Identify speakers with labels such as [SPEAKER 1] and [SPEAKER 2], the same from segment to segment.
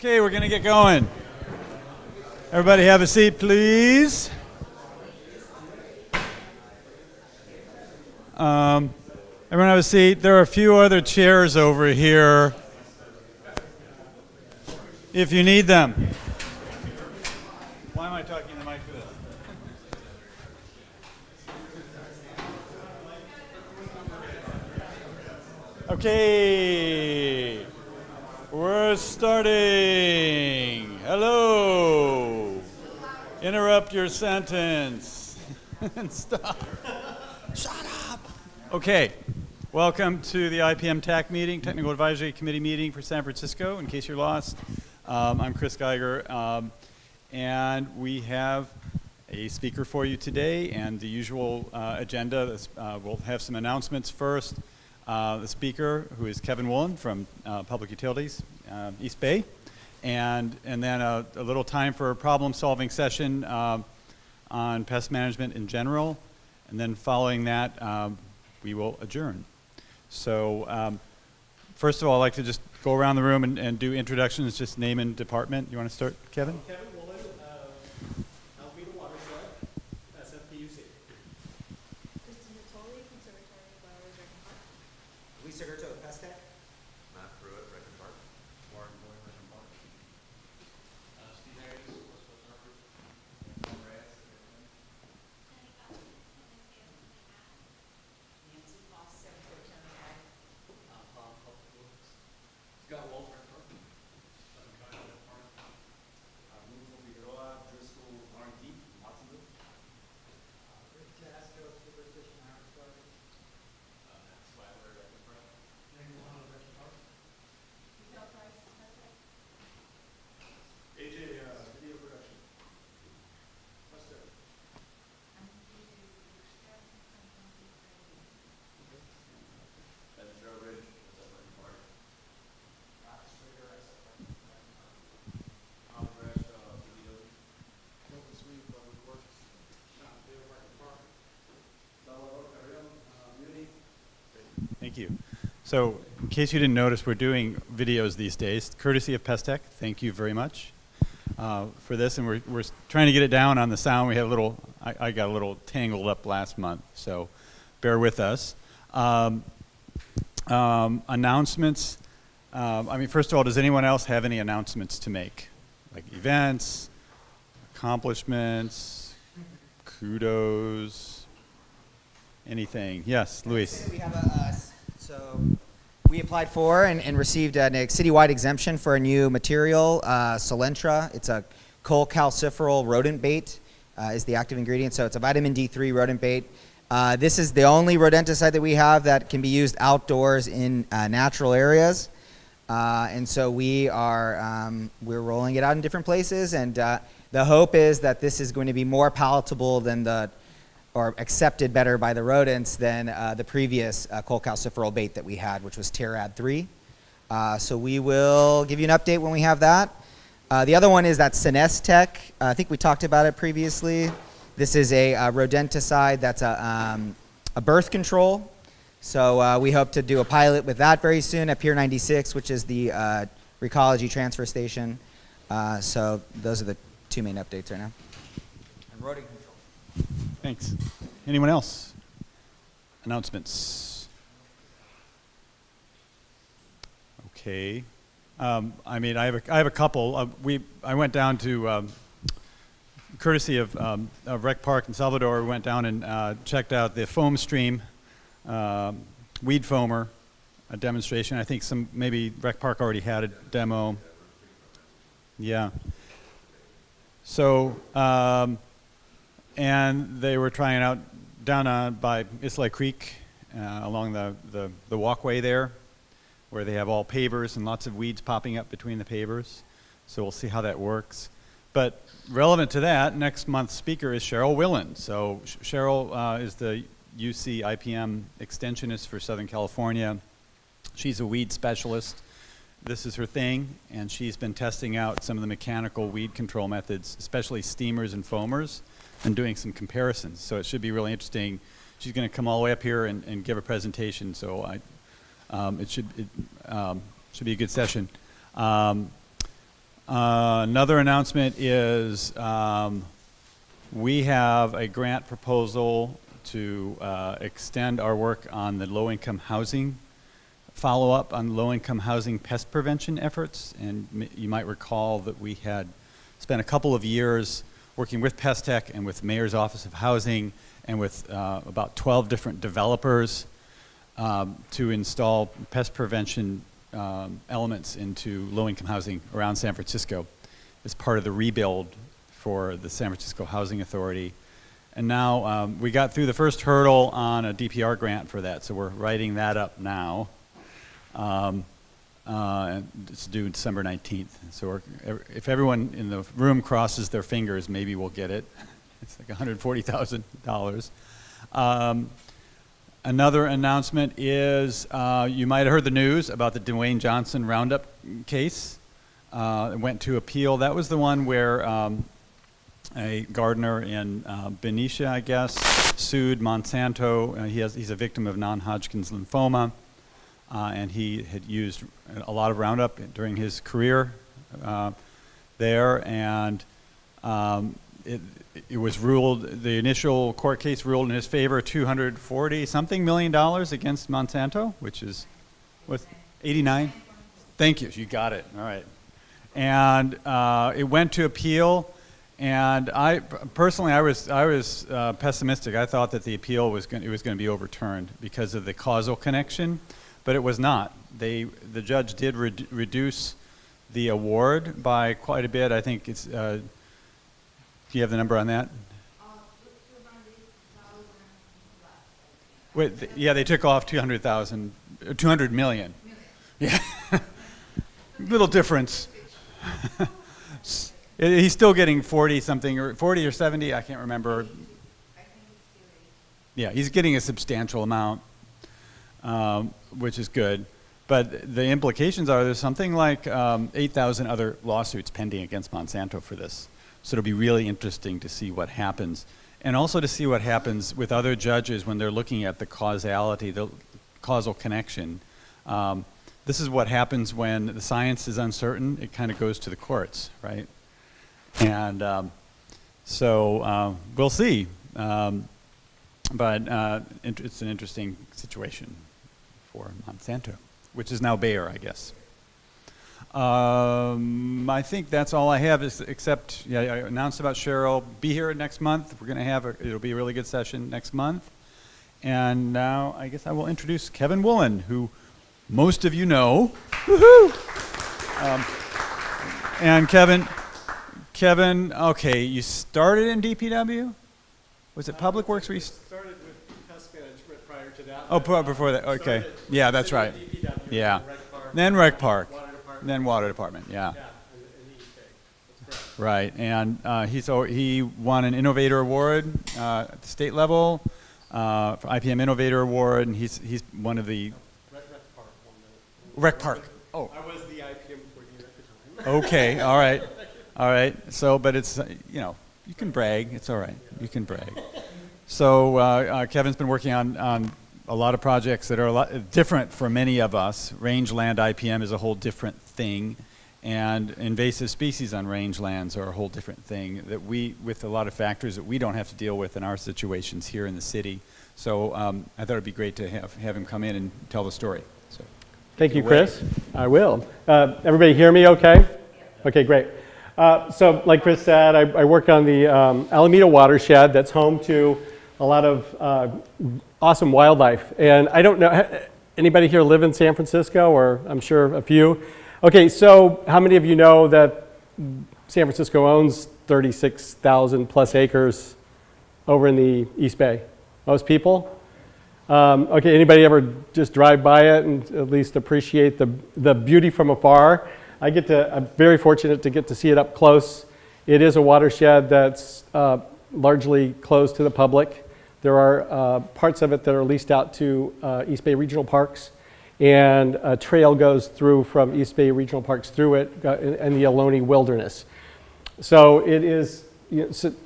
[SPEAKER 1] Okay, we're going to get going. Everybody have a seat, please. Everyone have a seat. There are a few other chairs over here if you need them. Why am I talking to the mic for this? Okay, we're starting. Hello. Interrupt your sentence and stop. Shut up. Okay, welcome to the IPM TAC meeting, Technical Advisory Committee meeting for San Francisco, in case you're lost. I'm Chris Geiger, and we have a speaker for you today, and the usual agenda. We'll have some announcements first. The speaker, who is Kevin Woolen from Public Utilities, East Bay, and then a little time for a problem-solving session on pest management in general, and then following that, we will adjourn. So first of all, I'd like to just go around the room and do introductions, just name and department. You want to start, Kevin?
[SPEAKER 2] Kevin Woolen, Watershed, SF TAC.
[SPEAKER 3] Lisa Gerto of Pestec.
[SPEAKER 4] Matt Pruitt, Record Park. Warren Boy, Record Park.
[SPEAKER 2] Seedheads,
[SPEAKER 3] Nancy Foss, 714
[SPEAKER 2] Scott Wolf, Record Park.
[SPEAKER 1] Thank you. So, in case you didn't notice, we're doing videos these days, courtesy of Pestec. Thank you very much for this, and we're trying to get it down on the sound. We have a little, I got a little tangled up last month, so bear with us. Announcements. I mean, first of all, does anyone else have any announcements to make? Like events, accomplishments, kudos, anything? Yes, Luis.
[SPEAKER 3] We have so we applied for and received a citywide exemption for a new material, Solentra. It's a cholecalciferol rodent bait, is the active ingredient. So it's a vitamin D3 rodent bait. This is the only rodenticide that we have that can be used outdoors in natural areas. And so we're rolling it out in different places, and the hope is that this is going to be more palatable than or accepted better by the rodents than the previous cholecalciferol bait that we had, which was Terrad 3. So we will give you an update when we have that. The other one is that SF TAC. I think we talked about it previously. This is a rodenticide that's a birth control. So we hope to do a pilot with that very soon at Pier 96, which is the Recology transfer station. So those are the two main updates right now. And rodent control.
[SPEAKER 1] Thanks. Anyone else? Announcements. Okay. I mean, I have a couple. I went down to courtesy of Rec Park in Salvador. We went down and checked out the foam stream weed foamer, a demonstration. I think maybe Rec Park already had a demo. Yeah. So. And they were trying out down by Isla Creek along the walkway there, where they have all pavers and lots of weeds popping up between the pavers. So we'll see how that works. But relevant to that, next month's speaker is Cheryl Woolen. So Cheryl is the UC IPM extensionist for Southern California. She's a weed specialist. This is her thing, and she's been testing out some of the mechanical weed control methods, especially steamers and foamers, and doing some comparisons. So it should be really interesting. She's going to come all the way up here and give a presentation. So it should be a good session. Another announcement is we have a grant proposal to extend our work on the low-income housing, follow-up on low-income housing pest prevention efforts. And you might recall that we had spent a couple of years working with Pestec and with Mayor's Office of Housing and with about 12 different developers to install pest prevention elements into low-income housing around San Francisco as part of the rebuild for the San Francisco Housing Authority. And now we got through the first hurdle on a DPR grant for that, so we're writing that up now. And it's due December 19th. So if everyone in the room crosses their fingers, maybe we'll get it. It's like $140,000. Another announcement is you might have heard the news about the Dwayne Johnson Roundup case. It went to appeal. That was the one where a gardener in Benicia, I guess, sued Monsanto. He's a victim of non-Hodgkin's lymphoma, and he had used a lot of Roundup during his career there, and it was ruled, the initial court case ruled in his favor, $240-something million against Monsanto, which is, what, 89? Thank you, you got it, all right. And it went to appeal, and I personally, I was pessimistic. I thought that the appeal was going to be overturned because of the causal connection, but it was not. The judge did reduce the award by quite a bit. I think it's, do you have the number on that? Wait, yeah, they took off 200 million. Yeah, little difference. He's still getting 40 something, or 40 or 70, I can't remember. Yeah, he's getting a substantial amount, which is good. But the implications are there's something like 8,000 other lawsuits pending against Monsanto for this. So it'll be really interesting to see what happens. And also to see what happens with other judges when they're looking at the causality, the causal connection. This is what happens when the science is uncertain. It kind of goes to the courts, right? And so we'll see. But it's an interesting situation for Monsanto, which is now Bayer, I guess. I think that's all I have, except I announced about Cheryl. Be here next month. We're going to have it'll be a really good session next month. And now I guess I will introduce Kevin Woolen, who most of you know. Woohoo! And Kevin, okay, you started in DPW? Was it Public Works? Where you
[SPEAKER 2] Started with pest management prior to that.
[SPEAKER 1] Oh, before that, okay. Yeah, that's right.
[SPEAKER 2] DPW,
[SPEAKER 1] Yeah.
[SPEAKER 2] then Rec Park,
[SPEAKER 1] Then Rec Park.
[SPEAKER 2] Water Department.
[SPEAKER 1] Then Water Department, yeah.
[SPEAKER 2] Yeah, and East Bay. That's correct.
[SPEAKER 1] Right, and he won an Innovator Award at the state level, for IPM Innovator Award, and he's one of the
[SPEAKER 2] Rec Park.
[SPEAKER 1] Rec Park. Oh,
[SPEAKER 2] I was the IPM coordinator at the time.
[SPEAKER 1] okay, all right. So, but it's you can brag. It's all right. You can brag. So Kevin's been working on a lot of projects that are a lot different for many of us. Rangeland IPM is a whole different thing, and invasive species on rangelands are a whole different thing that with a lot of factors that we don't have to deal with in our situations here in the city. So I thought it'd be great to have him come in and tell the story. So,
[SPEAKER 5] thank you, Chris. I will. Everybody hear me okay? Okay, great. So like Chris said, I work on the Alameda Watershed that's home to a lot of awesome wildlife. And I don't know, anybody here live in San Francisco, or I'm sure a few? Okay, so how many of you know that San Francisco owns 36,000 plus acres over in the East Bay? Most people? Okay, anybody ever just drive by it and at least appreciate the beauty from afar? I'm very fortunate to get to see it up close. It is a watershed that's largely closed to the public. There are parts of it that are leased out to East Bay Regional Parks, and a trail goes through from East Bay Regional Parks through it and the Ohlone Wilderness. So it is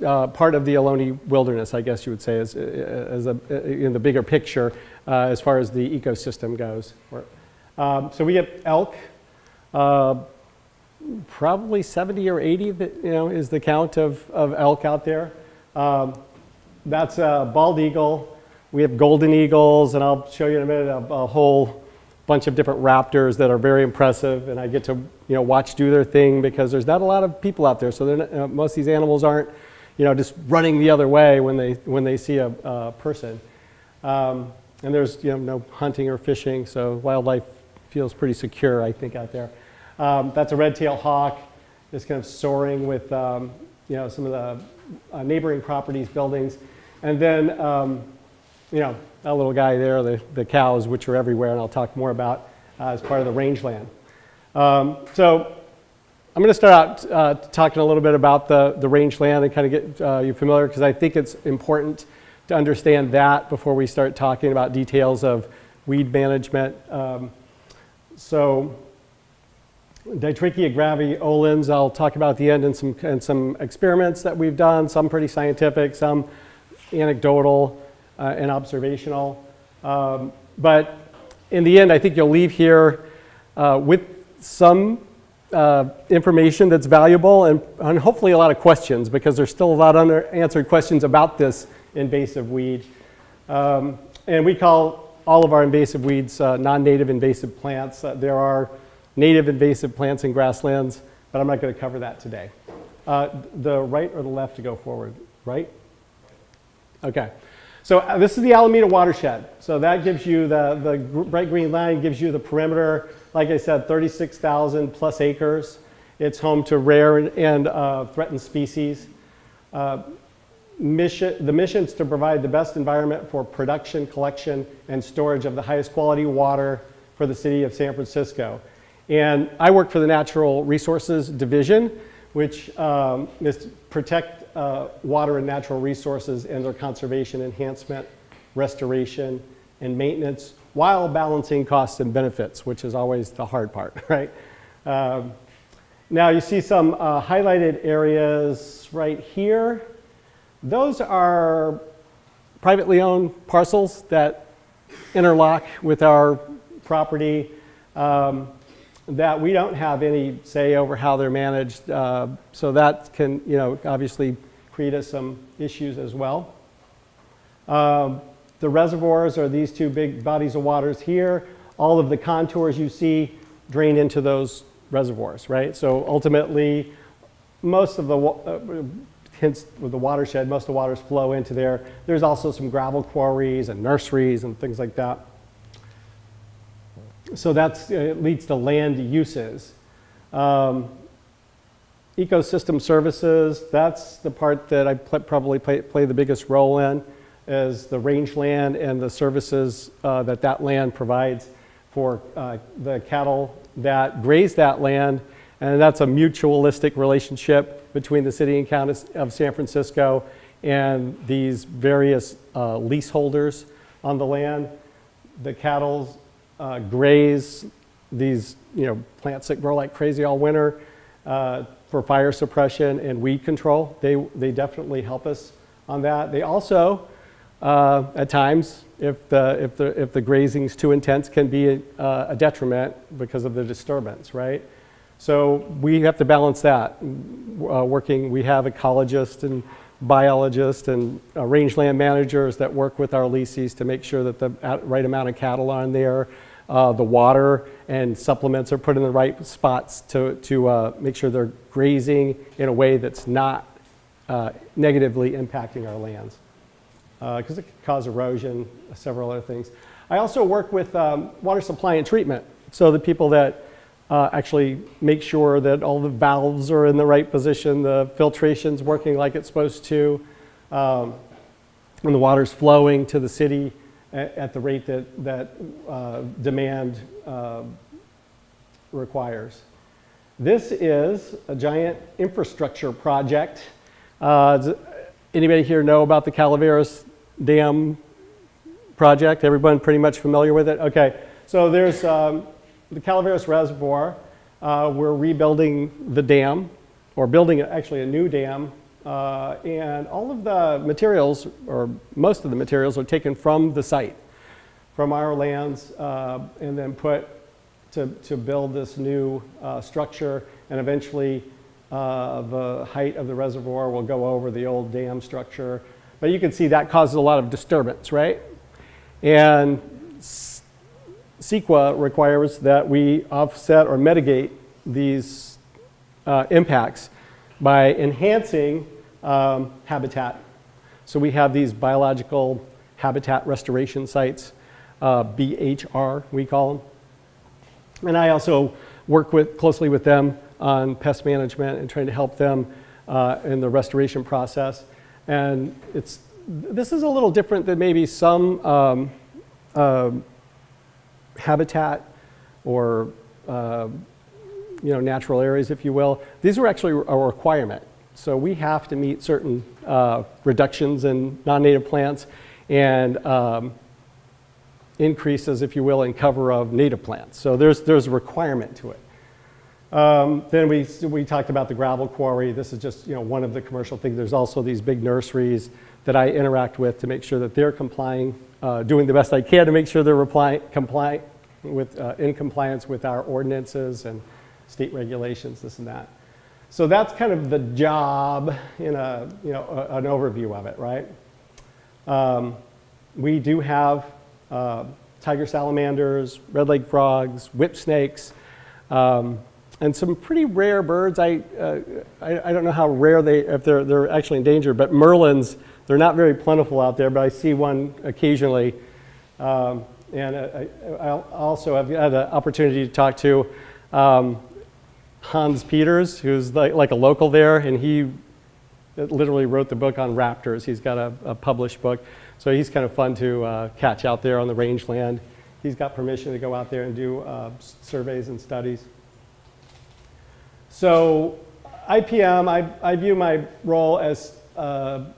[SPEAKER 5] part of the Ohlone Wilderness, I guess you would say, in the bigger picture as far as the ecosystem goes. So we get elk, probably 70 or 80 that, is the count of elk out there. That's a bald eagle. We have golden eagles, and I'll show you in a minute a whole bunch of different raptors that are very impressive, and I get to watch do their thing because there's not a lot of people out there, so they're not, most of these animals aren't just running the other way when they see a person. And there's no hunting or fishing, so wildlife feels pretty secure, I think, out there. That's a red-tailed hawk, just kind of soaring with some of the neighboring properties, buildings, and then that little guy there, the cows, which are everywhere, and I'll talk more about as part of the rangeland. So I'm going to start out talking a little bit about the rangeland and kind of get you familiar, because I think it's important to understand that before we start talking about details of weed management. So Dittrichia graveolens, I'll talk about at the end, and some experiments that we've done, some pretty scientific, some anecdotal and observational. But in the end, I think you'll leave here with some information that's valuable and hopefully a lot of questions, because there's still a lot of unanswered questions about this invasive weed. And we call all of our invasive weeds non-native invasive plants. There are native invasive plants in grasslands, but I'm not going to cover that today. The right or the left to go forward? Right? Okay. So this is the Alameda Watershed. So that gives you the bright green line, gives you the perimeter. Like I said, 36,000 plus acres. It's home to rare and threatened species. The mission is to provide the best environment for production, collection, and storage of the highest quality water for the city of San Francisco. And I work for the Natural Resources Division, which is to protect water and natural resources and their conservation, enhancement, restoration, and maintenance, while balancing costs and benefits, which is always the hard part, right? Now you see some highlighted areas right here. Those are privately owned parcels that interlock with our property, that we don't have any say over how they're managed. So that can, obviously create us some issues as well. The reservoirs are these two big bodies of waters here. All of the contours you see drain into those reservoirs, right? So ultimately, most of the, hence with the watershed, most of the waters flow into there. There's also some gravel quarries and nurseries and things like that. So that leads to land uses. Ecosystem services, that's the part that I probably play the biggest role in, is the rangeland and the services that land provides for the cattle that graze that land. And that's a mutualistic relationship between the city and county of San Francisco and these various leaseholders on the land. The cattle graze these plants that grow like crazy all winter for fire suppression and weed control. They definitely help us on that. They also at times, if the grazing's too intense, can be a detriment because of the disturbance, right? So we have to balance that. We have ecologists and biologists and rangeland managers that work with our leases to make sure that the right amount of cattle are in there. The water and supplements are put in the right spots to make sure they're grazing in a way that's not negatively impacting our lands, because it can cause erosion, several other things. I also work with water supply and treatment, so the people that actually make sure that all the valves are in the right position, the filtration's working like it's supposed to, and the water's flowing to the city at the rate that demand requires. This is a giant infrastructure project. Does anybody here know about the Calaveras Dam project? Everyone pretty much familiar with it? Okay, so there's the Calaveras Reservoir. We're rebuilding the dam, or building actually a new dam, and all of the materials, or most of the materials, are taken from the site, from our lands, and then put to build this new structure. and eventually the height of the reservoir will go over the old dam structure. But you can see that causes a lot of disturbance, right? And CEQA requires that we offset or mitigate these impacts by enhancing habitat. So we have these biological habitat restoration sites, BHR we call them. And I also work closely with them on pest management and trying to help them in the restoration process. And this is a little different than maybe some habitat or natural areas, if you will. These are actually a requirement. So we have to meet certain reductions in non-native plants and increases, if you will, in cover of native plants. So there's a requirement to it. Then we talked about the gravel quarry. This is just one of the commercial things. There's also these big nurseries that I interact with to make sure that they're complying, doing the best I can to make sure they're in compliance with our ordinances and state regulations, this and that. So that's kind of the job in an overview of it, right? We do have tiger salamanders, red-legged frogs, whip snakes, and some pretty rare birds. I don't know how rare if they're actually endangered, but merlins, they're not very plentiful out there, but I see one occasionally. And I also have had an opportunity to talk to Hans Peters, who's like a local there, and he literally wrote the book on raptors. He's got a published book, so he's kind of fun to catch out there on the rangeland. He's got permission to go out there and do surveys and studies. So IPM, I view my role as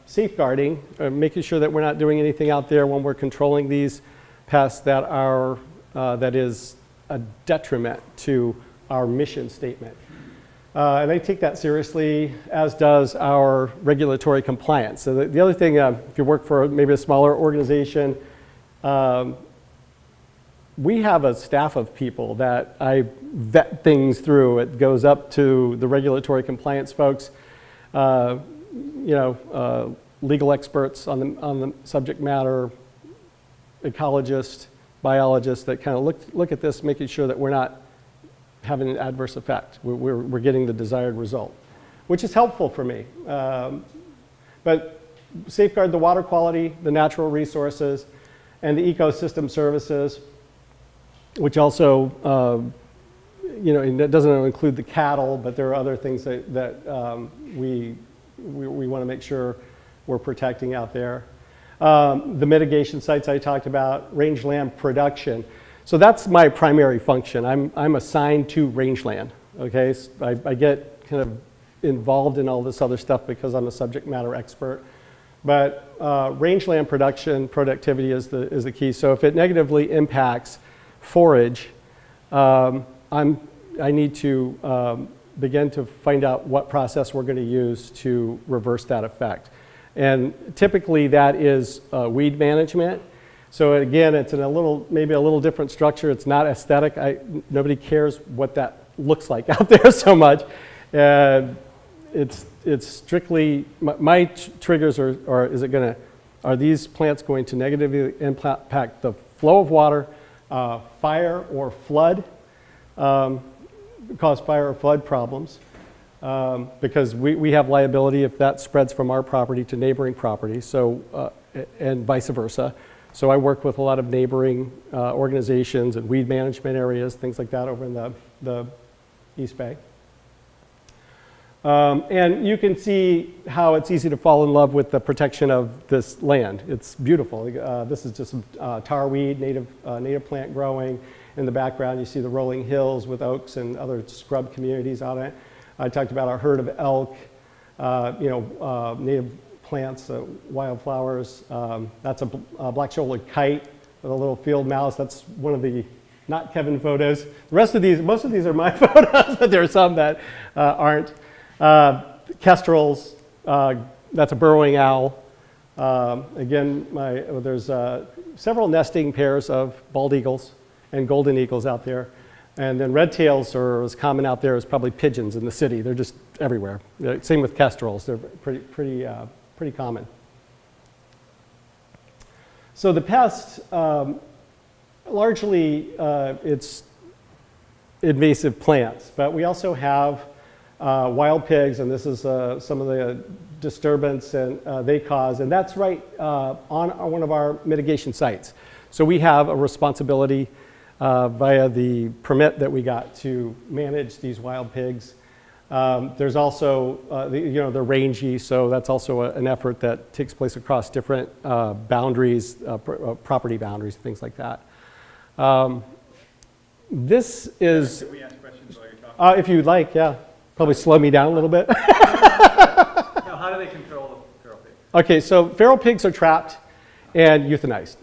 [SPEAKER 5] safeguarding, making sure that we're not doing anything out there when we're controlling these pests that is a detriment to our mission statement. And I take that seriously, as does our regulatory compliance. So the other thing, if you work for maybe a smaller organization, we have a staff of people that I vet things through. It goes up to the regulatory compliance folks, legal experts on the subject matter, ecologists, biologists that kind of look at this, making sure that we're not having an adverse effect. We're getting the desired result, which is helpful for me. But safeguard the water quality, the natural resources, and the ecosystem services, which also, it doesn't include the cattle, but there are other things that we want to make sure we're protecting out there. The mitigation sites I talked about, rangeland production. So that's my primary function. I'm assigned to rangeland, okay? So I get kind of involved in all this other stuff because I'm a subject matter expert. But rangeland production, productivity is the key. So if it negatively impacts forage, I need to begin to find out what process we're going to use to reverse that effect. And typically that is weed management. So again, it's maybe a little different structure. It's not aesthetic. Nobody cares what that looks like out there so much. It's strictly, my triggers are these plants going to negatively impact the flow of water, fire or flood, cause fire or flood problems, because we have liability if that spreads from our property to neighboring property, so, and vice versa. So I work with a lot of neighboring organizations and weed management areas, things like that over in the East Bay. And you can see how it's easy to fall in love with the protection of this land. It's beautiful. This is just some tarweed, native plant growing. In the background, you see the rolling hills with oaks and other scrub communities on it. I talked about our herd of elk, native plants, wildflowers. That's a black-shouldered kite with a little field mouse. That's one of the not Kevin photos. The rest of these, most of these are my photos, but there are some that aren't. Kestrels, that's a burrowing owl. Again, there's several nesting pairs of bald eagles and golden eagles out there. And then red tails are as common out there as probably pigeons in the city. They're just everywhere. Same with kestrels. They're pretty common. So the pest, largely it's invasive plants, but we also have wild pigs, and this is some of the disturbance they cause, and that's right on one of our mitigation sites. So we have a responsibility via the permit that we got to manage these wild pigs. There's also, they're rangy, so that's also an effort that takes place across different boundaries, property boundaries, things like that. This is...
[SPEAKER 4] Can we ask questions while you're talking?
[SPEAKER 5] if you'd like, yeah. Probably slow me down a little bit.
[SPEAKER 4] Now, how do they control the feral pig?
[SPEAKER 5] Okay, so feral pigs are trapped and euthanized.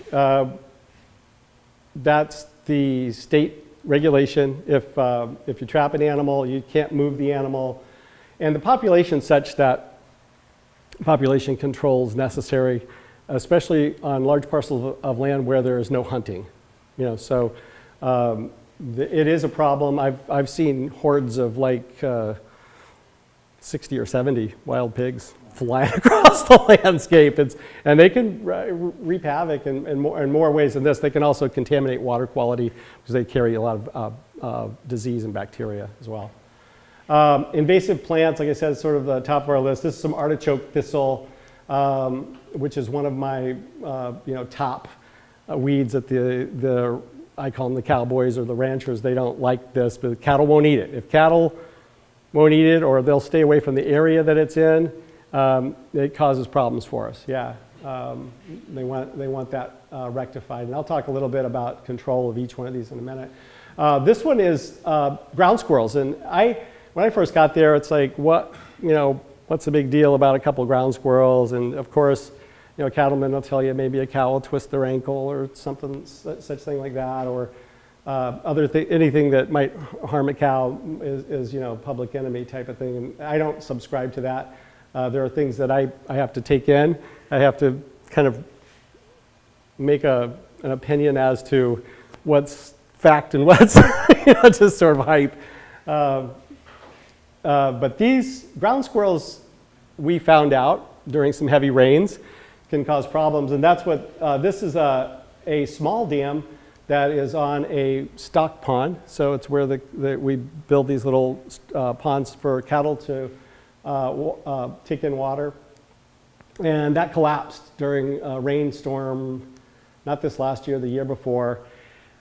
[SPEAKER 5] That's the state regulation. If you trap an animal, you can't move the animal. And the population's such that population control is necessary, especially on large parcels of land where there is no hunting. So it is a problem. I've seen hordes of like 60 or 70 wild pigs flying across the landscape. And they can reap havoc in more ways than this. They can also contaminate water quality because they carry a lot of disease and bacteria as well. Invasive plants, like I said, is sort of the top of our list. This is some artichoke thistle, which is one of my top weeds that I call them the cowboys or the ranchers. They don't like this, but cattle won't eat it. If cattle won't eat it, or they'll stay away from the area that it's in, it causes problems for us. Yeah, they want that rectified, and I'll talk a little bit about control of each one of these in a minute. This one is ground squirrels, and when I first got there, it's like, what's the big deal about a couple of ground squirrels? And of course, cattlemen will tell you maybe a cow will twist their ankle or something, such thing like that, or anything that might harm a cow is public enemy type of thing. And I don't subscribe to that. There are things that I have to take in. I have to kind of make an opinion as to what's fact and what's just sort of hype. But these ground squirrels, we found out during some heavy rains, can cause problems, and that's what this is a small dam that is on a stock pond. So it's where we build these little ponds for cattle to take in water, and that collapsed during a rainstorm, not this last year, the year before.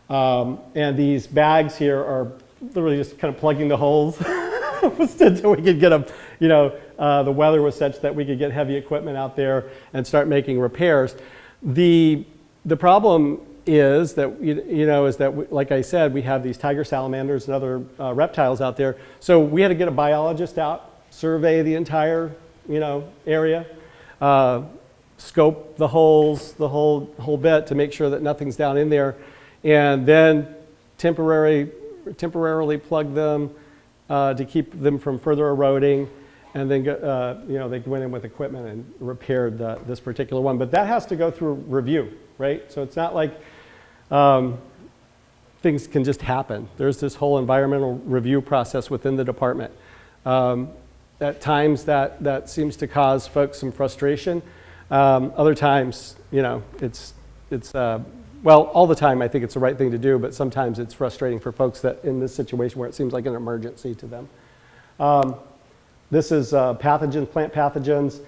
[SPEAKER 5] And these bags here are literally just kind of plugging the holes until we could get them, the weather was such that we could get heavy equipment out there and start making repairs. The problem is that, like I said, we have these tiger salamanders and other reptiles out there. So we had to get a biologist out, survey the entire, area, scope the holes, the whole bit to make sure that nothing's down in there, and then temporarily plug them to keep them from further eroding, and then they went in with equipment and repaired this particular one. But that has to go through review, right? So it's not like things can just happen. There's this whole environmental review process within the department. At times that seems to cause folks some frustration. Other times, all the time I think it's the right thing to do, but sometimes it's frustrating for folks that in this situation where it seems like an emergency to them. This is pathogens, plant pathogens.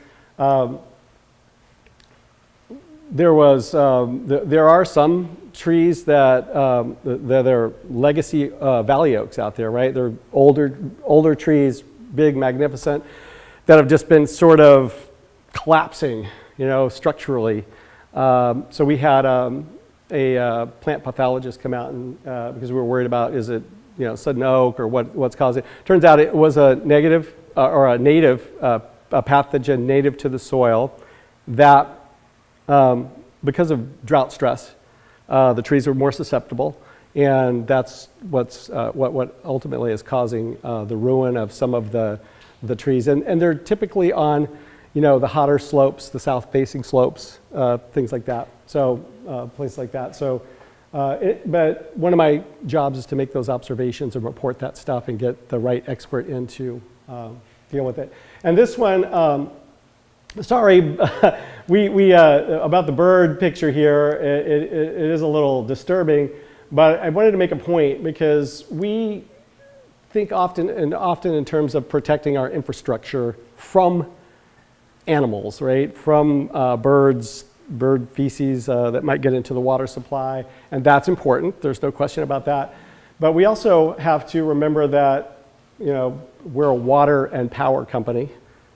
[SPEAKER 5] There are some trees that are legacy valley oaks out there, right? They're older trees, big, magnificent, that have just been sort of collapsing, structurally. So we had a plant pathologist come out and because we were worried about, is it sudden oak or what's causing it. Turns out it was a native a pathogen native to the soil that because of drought stress, the trees are more susceptible, and that's what ultimately is causing the ruin of some of the trees. And they're typically on the hotter slopes, the south-facing slopes, things like that. So places like that. So But one of my jobs is to make those observations and report that stuff and get the right expert in to deal with it. And this one, sorry, about the bird picture here, it is a little disturbing, but I wanted to make a point because we think often in terms of protecting our infrastructure from animals, right? From bird feces that might get into the water supply, and that's important. There's no question about that. But we also have to remember that, you know, we're a water and power company,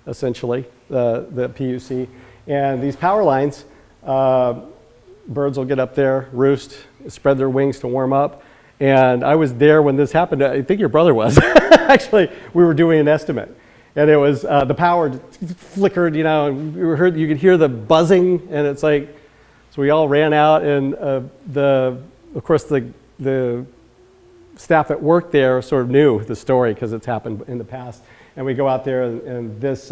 [SPEAKER 5] essentially, the PUC, and these power lines, birds will get up there, roost, spread their wings to warm up. And I was there when this happened. I think your brother was. Actually, we were doing an estimate. And it was, the power flickered, you know, and you could hear the buzzing, and it's like, so we all ran out, and of course, the staff that worked there sort of knew the story because it's happened in the past. And we go out there, and this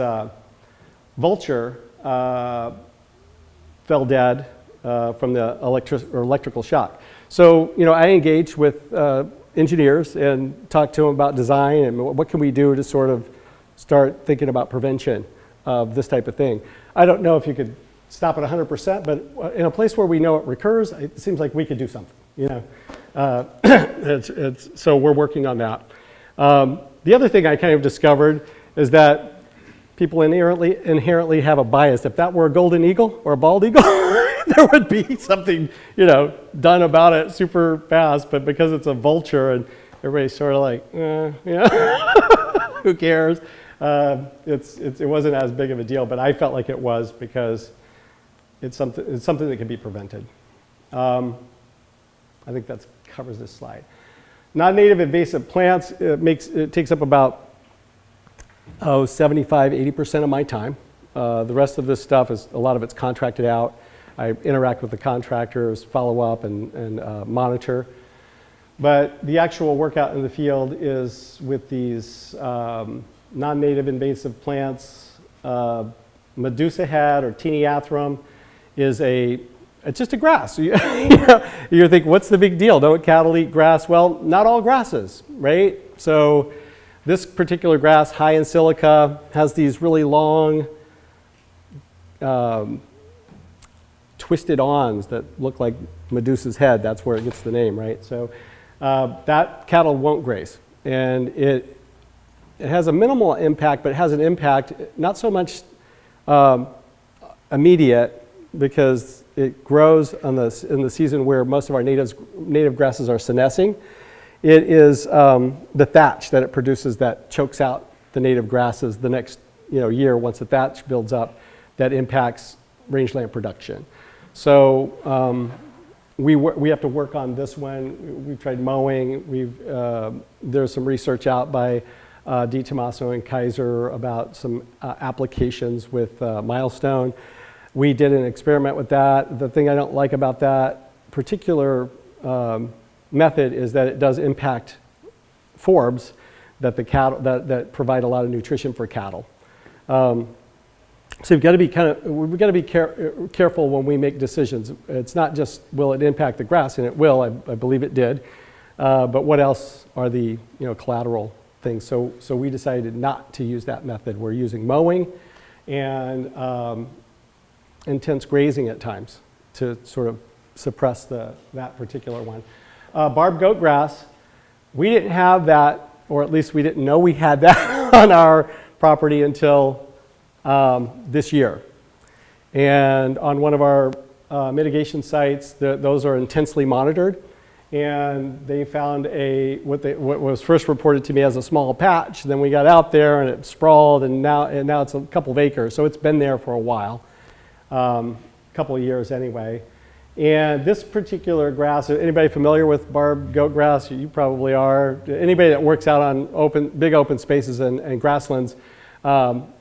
[SPEAKER 5] vulture fell dead from the electrical shock. So, you know, I engaged with engineers and talked to them about design and what can we do to sort of start thinking about prevention of this type of thing. I don't know if you could stop it 100%, but in a place where we know it recurs, it seems like we could do something, you know. So we're working on that. The other thing I kind of discovered is that people inherently have a bias. If that were a golden eagle or a bald eagle, there would be something, you know, done about it super fast. But because it's a vulture and everybody's sort of like, yeah, who cares? It wasn't as big of a deal, but I felt like it was because it's something that can be prevented. I think that covers this slide. Non-native invasive plants, it takes up about 75–80% of my time. The rest of this stuff a lot of it's contracted out. I interact with the contractors, follow up, and monitor. But the actual work out in the field is with these non-native invasive plants. Medusa head or Teniathrum is it's just a grass. You think, what's the big deal? Don't cattle eat grass? Well, not all grasses, right? So this particular grass, high in silica, has these really long twisted awns that look like Medusa's head. That's where it gets the name, right? So that cattle won't graze. And it has a minimal impact, but it has an impact, not so much immediate, because it grows in the season where most of our native grasses are senescing. It is the thatch that it produces that chokes out the native grasses the next year. Once the thatch builds up, that impacts rangeland production. So we have to work on this one. We've tried mowing. There's some research out by Di Tommaso and Kaiser about some applications with Milestone. We did an experiment with that. The thing I don't like about that particular method is that it does impact forbs that that provide a lot of nutrition for cattle. So we've got to be careful when we make decisions. It's not just will it impact the grass, and it will. I believe it did. But what else are the collateral things? So we decided not to use that method. We're using mowing and intense grazing at times to sort of suppress that particular one. Barbed goat grass, we didn't have that, or at least we didn't know we had that on our property until this year. And on one of our mitigation sites, those are intensely monitored, and they found what was first reported to me as a small patch. Then we got out there and it sprawled, and now it's a couple of acres. So it's been there for a while. Couple of years anyway. And this particular grass, anybody familiar with barbed goat grass? You probably are. Anybody that works out on big open spaces and grasslands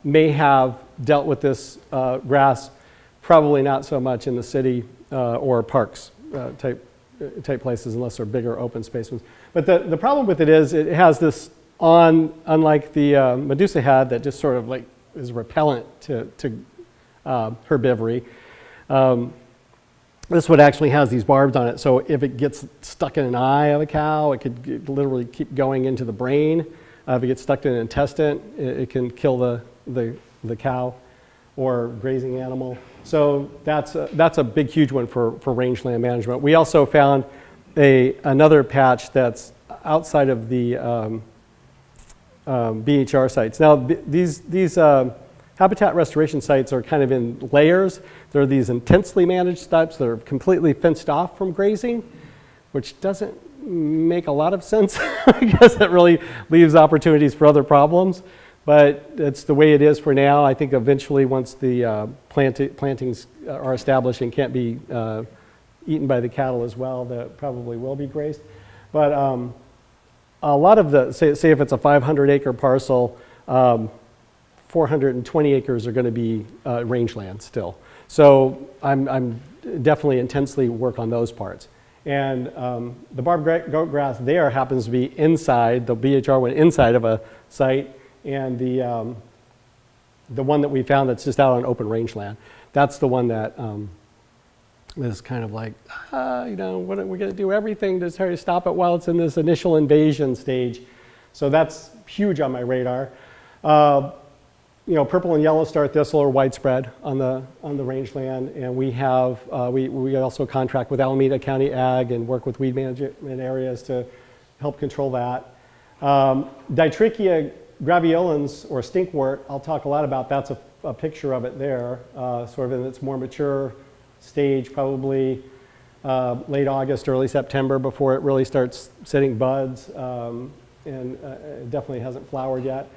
[SPEAKER 5] may have dealt with this grass, probably not so much in the city or parks type places unless they're bigger open space ones. But the problem with it is it has this unlike the Medusa head that just sort of like is repellent to herbivory. This one actually has these barbs on it, so if it gets stuck in an eye of a cow, it could literally keep going into the brain. If it gets stuck in an intestine, it can kill the cow or grazing animal. So that's a big, huge one for rangeland management. We also found another patch that's outside of the BHR sites. Now, these habitat restoration sites are kind of in layers. There are these intensely managed sites that are completely fenced off from grazing, which doesn't make a lot of sense because it really leaves opportunities for other problems. But it's the way it is for now. I think eventually once the plantings are established and can't be eaten by the cattle as well, that probably will be grazed. But a lot of the, say if it's a 500-acre parcel, 420 acres are going to be rangeland still. So I'm definitely intensely work on those parts. And the barbed goat grass there happens to be inside, the BHR went inside of a site, and the one that we found that's just out on open rangeland, that's the one that is kind of like, you know, what are we going to do everything to try to stop it while it's in this initial invasion stage. So that's huge on my radar. You know, purple and yellow star thistle are widespread on the rangeland, and we have we also contract with Alameda County Ag and work with weed management areas to help control that. Dittrichia graveolens, or stinkwort, I'll talk a lot about. That's a picture of it there, sort of in its more mature stage, probably late August, early September, before it really starts setting buds, and it definitely hasn't flowered yet.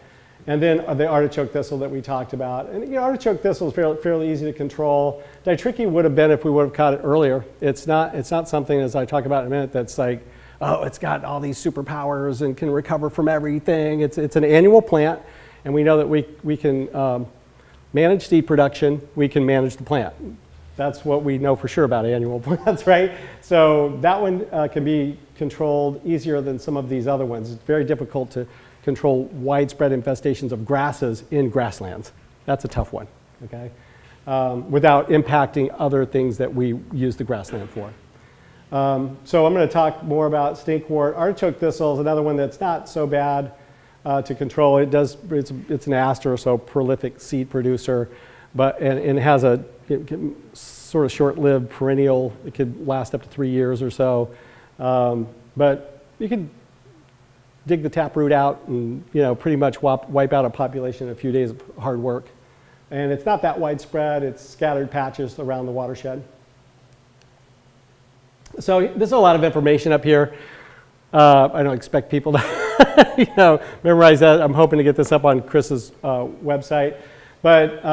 [SPEAKER 5] And then the artichoke thistle that we talked about. And you know, artichoke thistle is fairly easy to control. Dittrichia would have been if we would have caught it earlier. It's not something, as I talk about in a minute, that's like, oh, it's got all these superpowers and can recover from everything. It's an annual plant, and we know that we can manage seed production, we can manage the plant. That's what we know for sure about annual plants, right? So that one can be controlled easier than some of these other ones. It's very difficult to control widespread infestations of grasses in grasslands. That's a tough one, okay? Without impacting other things that we use the grassland for. So I'm going to talk more about stinkwort. Artichoke thistle is another one that's not so bad to control. It's an aster, so prolific seed producer, but and it has a sort of short-lived perennial. It could last up to 3 years or so, but you can dig the taproot out and pretty much wipe out a population in a few days of hard work. And it's not that widespread. It's scattered patches around the watershed. So there's a lot of information up here. I don't expect people to memorize that. I'm hoping to get this up on Chris's website. But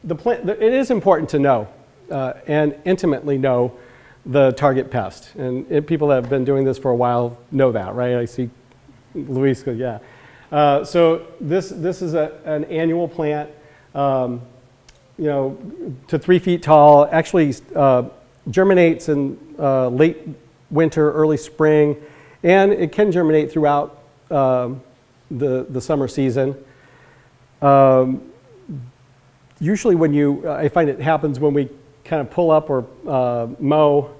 [SPEAKER 5] it is important to know and intimately know the target pest. And people that have been doing this for a while know that, right? I see Luis go, yeah. So this is an annual plant, to 3 feet tall. Actually germinates in late winter, early spring, and it can germinate throughout the summer season. Usually when I find it happens when we kind of pull up or mow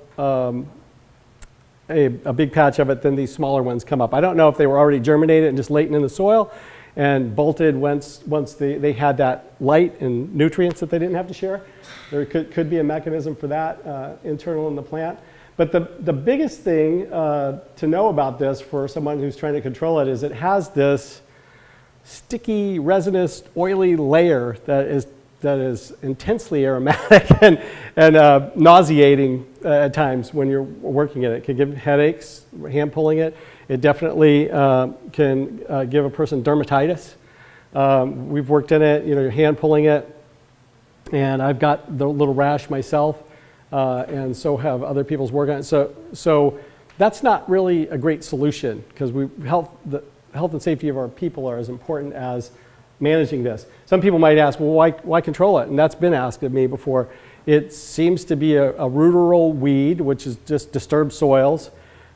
[SPEAKER 5] a big patch of it, then these smaller ones come up. I don't know if they were already germinated and just latent in the soil and bolted once they had that light and nutrients that they didn't have to share. There could be a mechanism for that internal in the plant. But the biggest thing to know about this for someone who's trying to control it is it has this sticky, resinous, oily layer that is intensely aromatic and nauseating at times when you're working in it. It can give headaches, hand pulling it. It definitely can give a person dermitis. We've worked in it, you're hand pulling it, and I've got the little rash myself, and so have other people's work on it. So that's not really a great solution because the health and safety of our people are as important as managing this. Some people might ask, well, why control it? And that's been asked of me before. It seems to be a ruderal weed, which is just disturbed soils.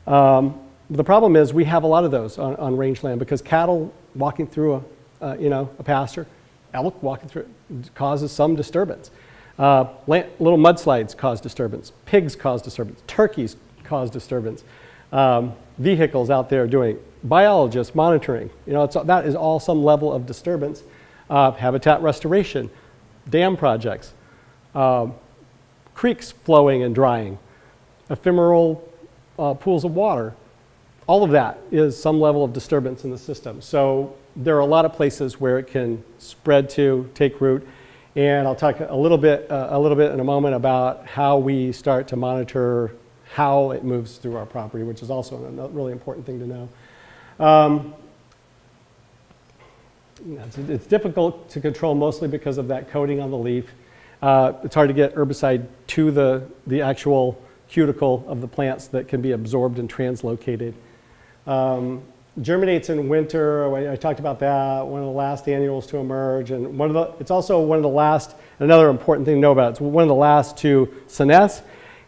[SPEAKER 5] The problem is we have a lot of those on rangeland because cattle walking through a pasture, elk walking through it causes some disturbance. Little mudslides cause disturbance. Pigs cause disturbance. Turkeys cause disturbance. Vehicles out there doing biologists monitoring. That is all some level of disturbance. Habitat restoration, dam projects, creeks flowing and drying, ephemeral pools of water. All of that is some level of disturbance in the system. So there are a lot of places where it can spread to, take root. And I'll talk a little bit in a moment about how we start to monitor how it moves through our property, which is also a really important thing to know. It's difficult to control mostly because of that coating on the leaf. It's hard to get herbicide to the actual cuticle of the plants that can be absorbed and translocated. Germinates in winter. I talked about that. One of the last annuals to emerge, and it's also one of the last. Another important thing to know about. It's one of the last to senesce,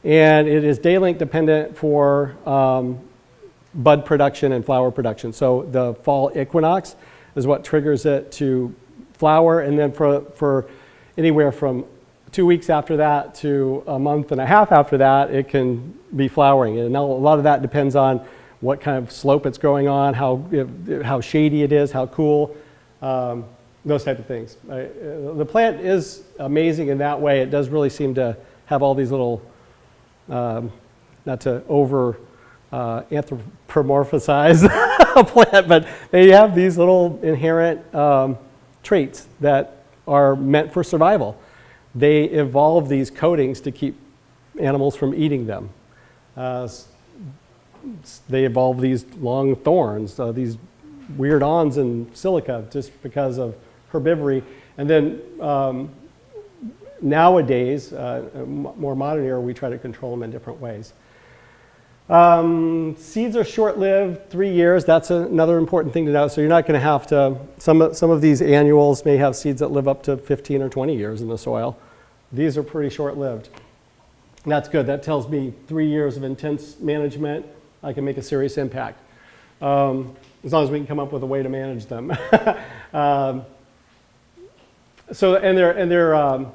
[SPEAKER 5] and it is day length dependent for bud production and flower production. So the fall equinox is what triggers it to flower, and then for anywhere from 2 weeks after that to a month and a half after that, it can be flowering. And a lot of that depends on what kind of slope it's growing on, how shady it is, how cool, those type of things. The plant is amazing in that way. It does really seem to have all these little, not to over anthropomorphize a plant, but they have these little inherent traits that are meant for survival. They evolve these coatings to keep animals from eating them. They evolve these long thorns, these weird awns in silica just because of herbivory. And then nowadays, more modern era, we try to control them in different ways. Seeds are short-lived, 3 years. That's another important thing to know. So you're not going to have to, some of these annuals may have seeds that live up to 15 or 20 years in the soil. These are pretty short-lived. And that's good. That tells me 3 years of intense management, I can make a serious impact. As long as we can come up with a way to manage them. They're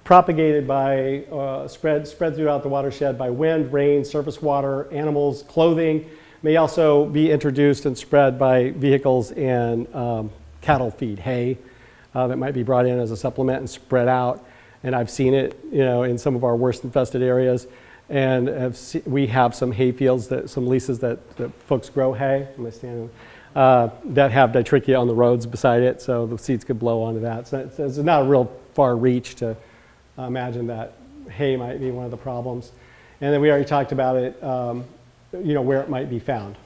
[SPEAKER 5] propagated by, spread throughout the watershed by wind, rain, surface water, animals, clothing. May also be introduced and spread by vehicles and cattle feed, hay, that might be brought in as a supplement and spread out. And I've seen it, in some of our worst infested areas. And we have some hay fields, some leases that folks grow hay. That have Dittrichia on the roads beside it, so the seeds could blow onto that. So it's not a real far reach to imagine that hay might be one of the problems. And then we already talked about it, where it might be found.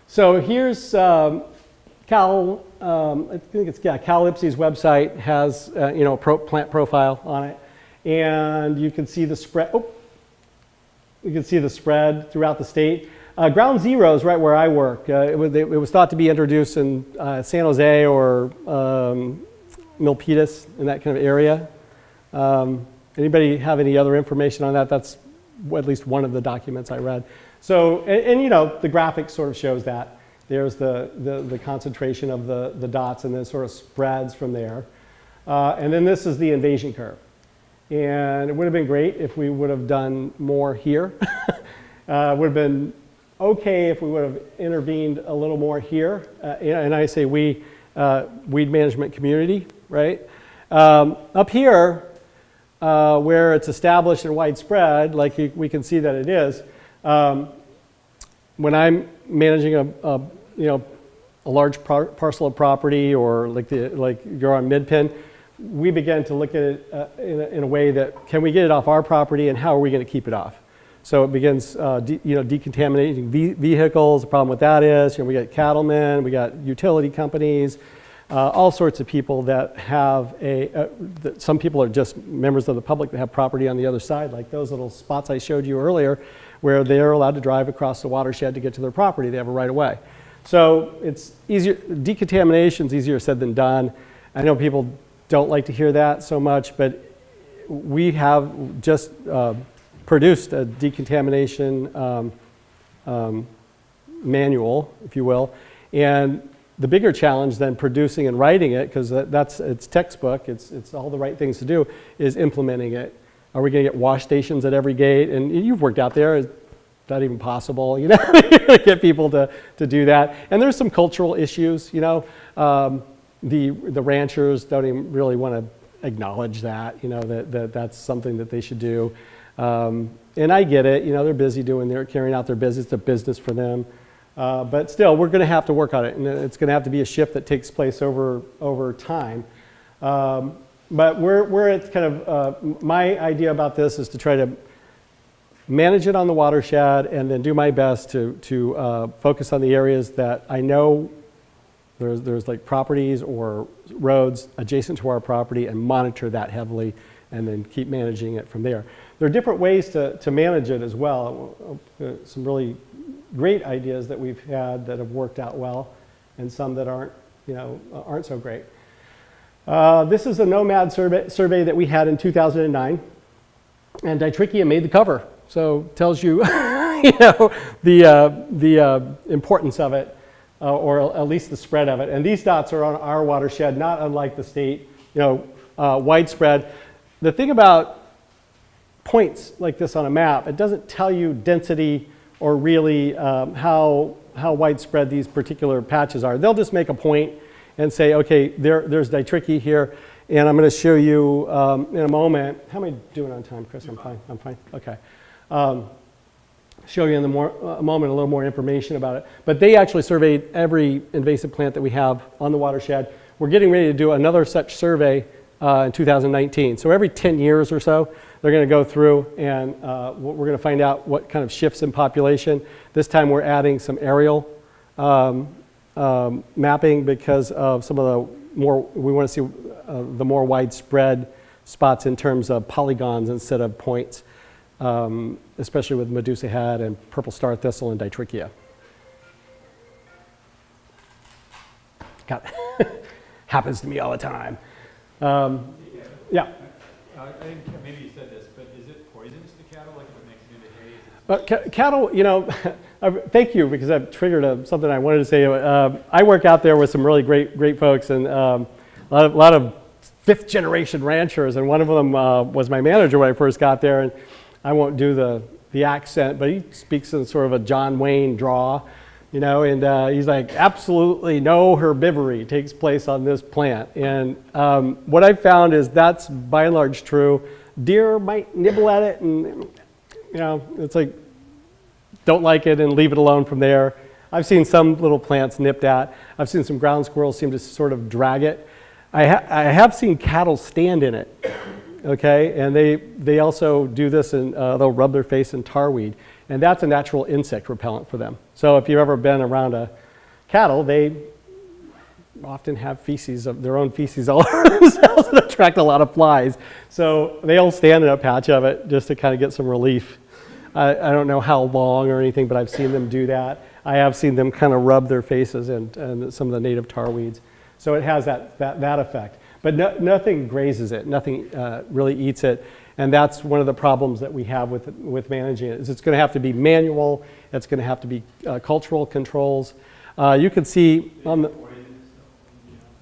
[SPEAKER 5] So here's I think it's Cal Ipsy's website has plant profile on it, and you can see the spread. You can see the spread throughout the state. Ground Zero is right where I work. It was thought to be introduced in San Jose or Milpitas, in that kind of area. Anybody have any other information on that? That's at least one of the documents I read. So, and the graphic sort of shows that. There's the concentration of the dots, and then it sort of spreads from there. And then this is the invasion curve. And it would have been great if we would have done more here. It would have been okay if we would have intervened a little more here. And I say we, weed management community, right? Up here, where it's established and widespread, like we can see that it is, when I'm managing a large parcel of property, or like you're on Midpin, we began to look at it in a way that, can we get it off our property, and how are we going to keep it off? So it begins, decontaminating vehicles. The problem with that is, we got cattlemen, we got utility companies, all sorts of people that have some people are just members of the public that have property on the other side, like those little spots I showed you earlier, where they're allowed to drive across the watershed to get to their property. They have a right of way. So it's easier, decontamination is easier said than done. I know people don't like to hear that so much, but we have just produced a decontamination manual, if you will, and the bigger challenge than producing and writing it, because it's textbook, it's all the right things to do, is implementing it. Are we going to get wash stations at every gate? And you've worked out there. Is that even possible? You know, get people to do that. And there's some cultural issues. You know, the ranchers don't even really want to acknowledge that. You know, that's something that they should do. And I get it. You know, they're busy carrying out their business. It's a business for them. But still, we're going to have to work on it, and it's going to have to be a shift that takes place over time. But where it's kind of my idea about this is to try to manage it on the watershed, and then do my best to focus on the areas that I know there's like properties or roads adjacent to our property, and monitor that heavily, and then keep managing it from there. There are different ways to manage it as well. Some really great ideas that we've had that have worked out well, and some that aren't so great. This is a Nomad survey that we had in 2009, and Dittrichia made the cover. So tells you, the importance of it, or at least the spread of it. And these dots are on our watershed, not unlike the state, widespread. The thing about points like this on a map, it doesn't tell you density or really how widespread these particular patches are. They'll just make a point and say, okay, there's Dittrichia here, and I'm going to show you in a moment. How am I doing on time, Chris? I'm fine. Okay. Show you in a moment a little more information about it. But they actually surveyed every invasive plant that we have on the watershed. We're getting ready to do another such survey in 2019. So every 10 years or so, they're going to go through, and we're going to find out what kind of shifts in population. This time we're adding some aerial mapping, because of some of we want to see the more widespread spots in terms of polygons instead of points, especially with Medusa head and purple star thistle and Dittrichia. Happens to me all the time. Yeah.
[SPEAKER 4] I think maybe you said this, but is it poisonous to cattle, like if it makes it into hay?
[SPEAKER 5] Cattle, thank you, because I've triggered something I wanted to say. I work out there with some really great folks, and a lot of fifth generation ranchers, and one of them was my manager when I first got there, and I won't do the accent, but he speaks in sort of a John Wayne draw, and he's like, absolutely no herbivory takes place on this plant. And what I've found is that's by and large true. Deer might nibble at it, and it's like, don't like it and leave it alone from there. I've seen some little plants nipped at. I've seen some ground squirrels seem to sort of drag it. I have seen cattle stand in it, okay? And they also do this, and they'll rub their face in tarweed. And that's a natural insect repellent for them. So if you've ever been around a cattle, they often have their own feces all over themselves and attract a lot of flies. So they'll stand in a patch of it just to kind of get some relief. I don't know how long or anything, but I've seen them do that. I have seen them kind of rub their faces and some of the native tarweeds. So it has that effect. But nothing grazes it. Nothing really eats it. And that's one of the problems that we have with managing it. Is it's going to have to be manual. It's going to have to be cultural controls. You can see on the.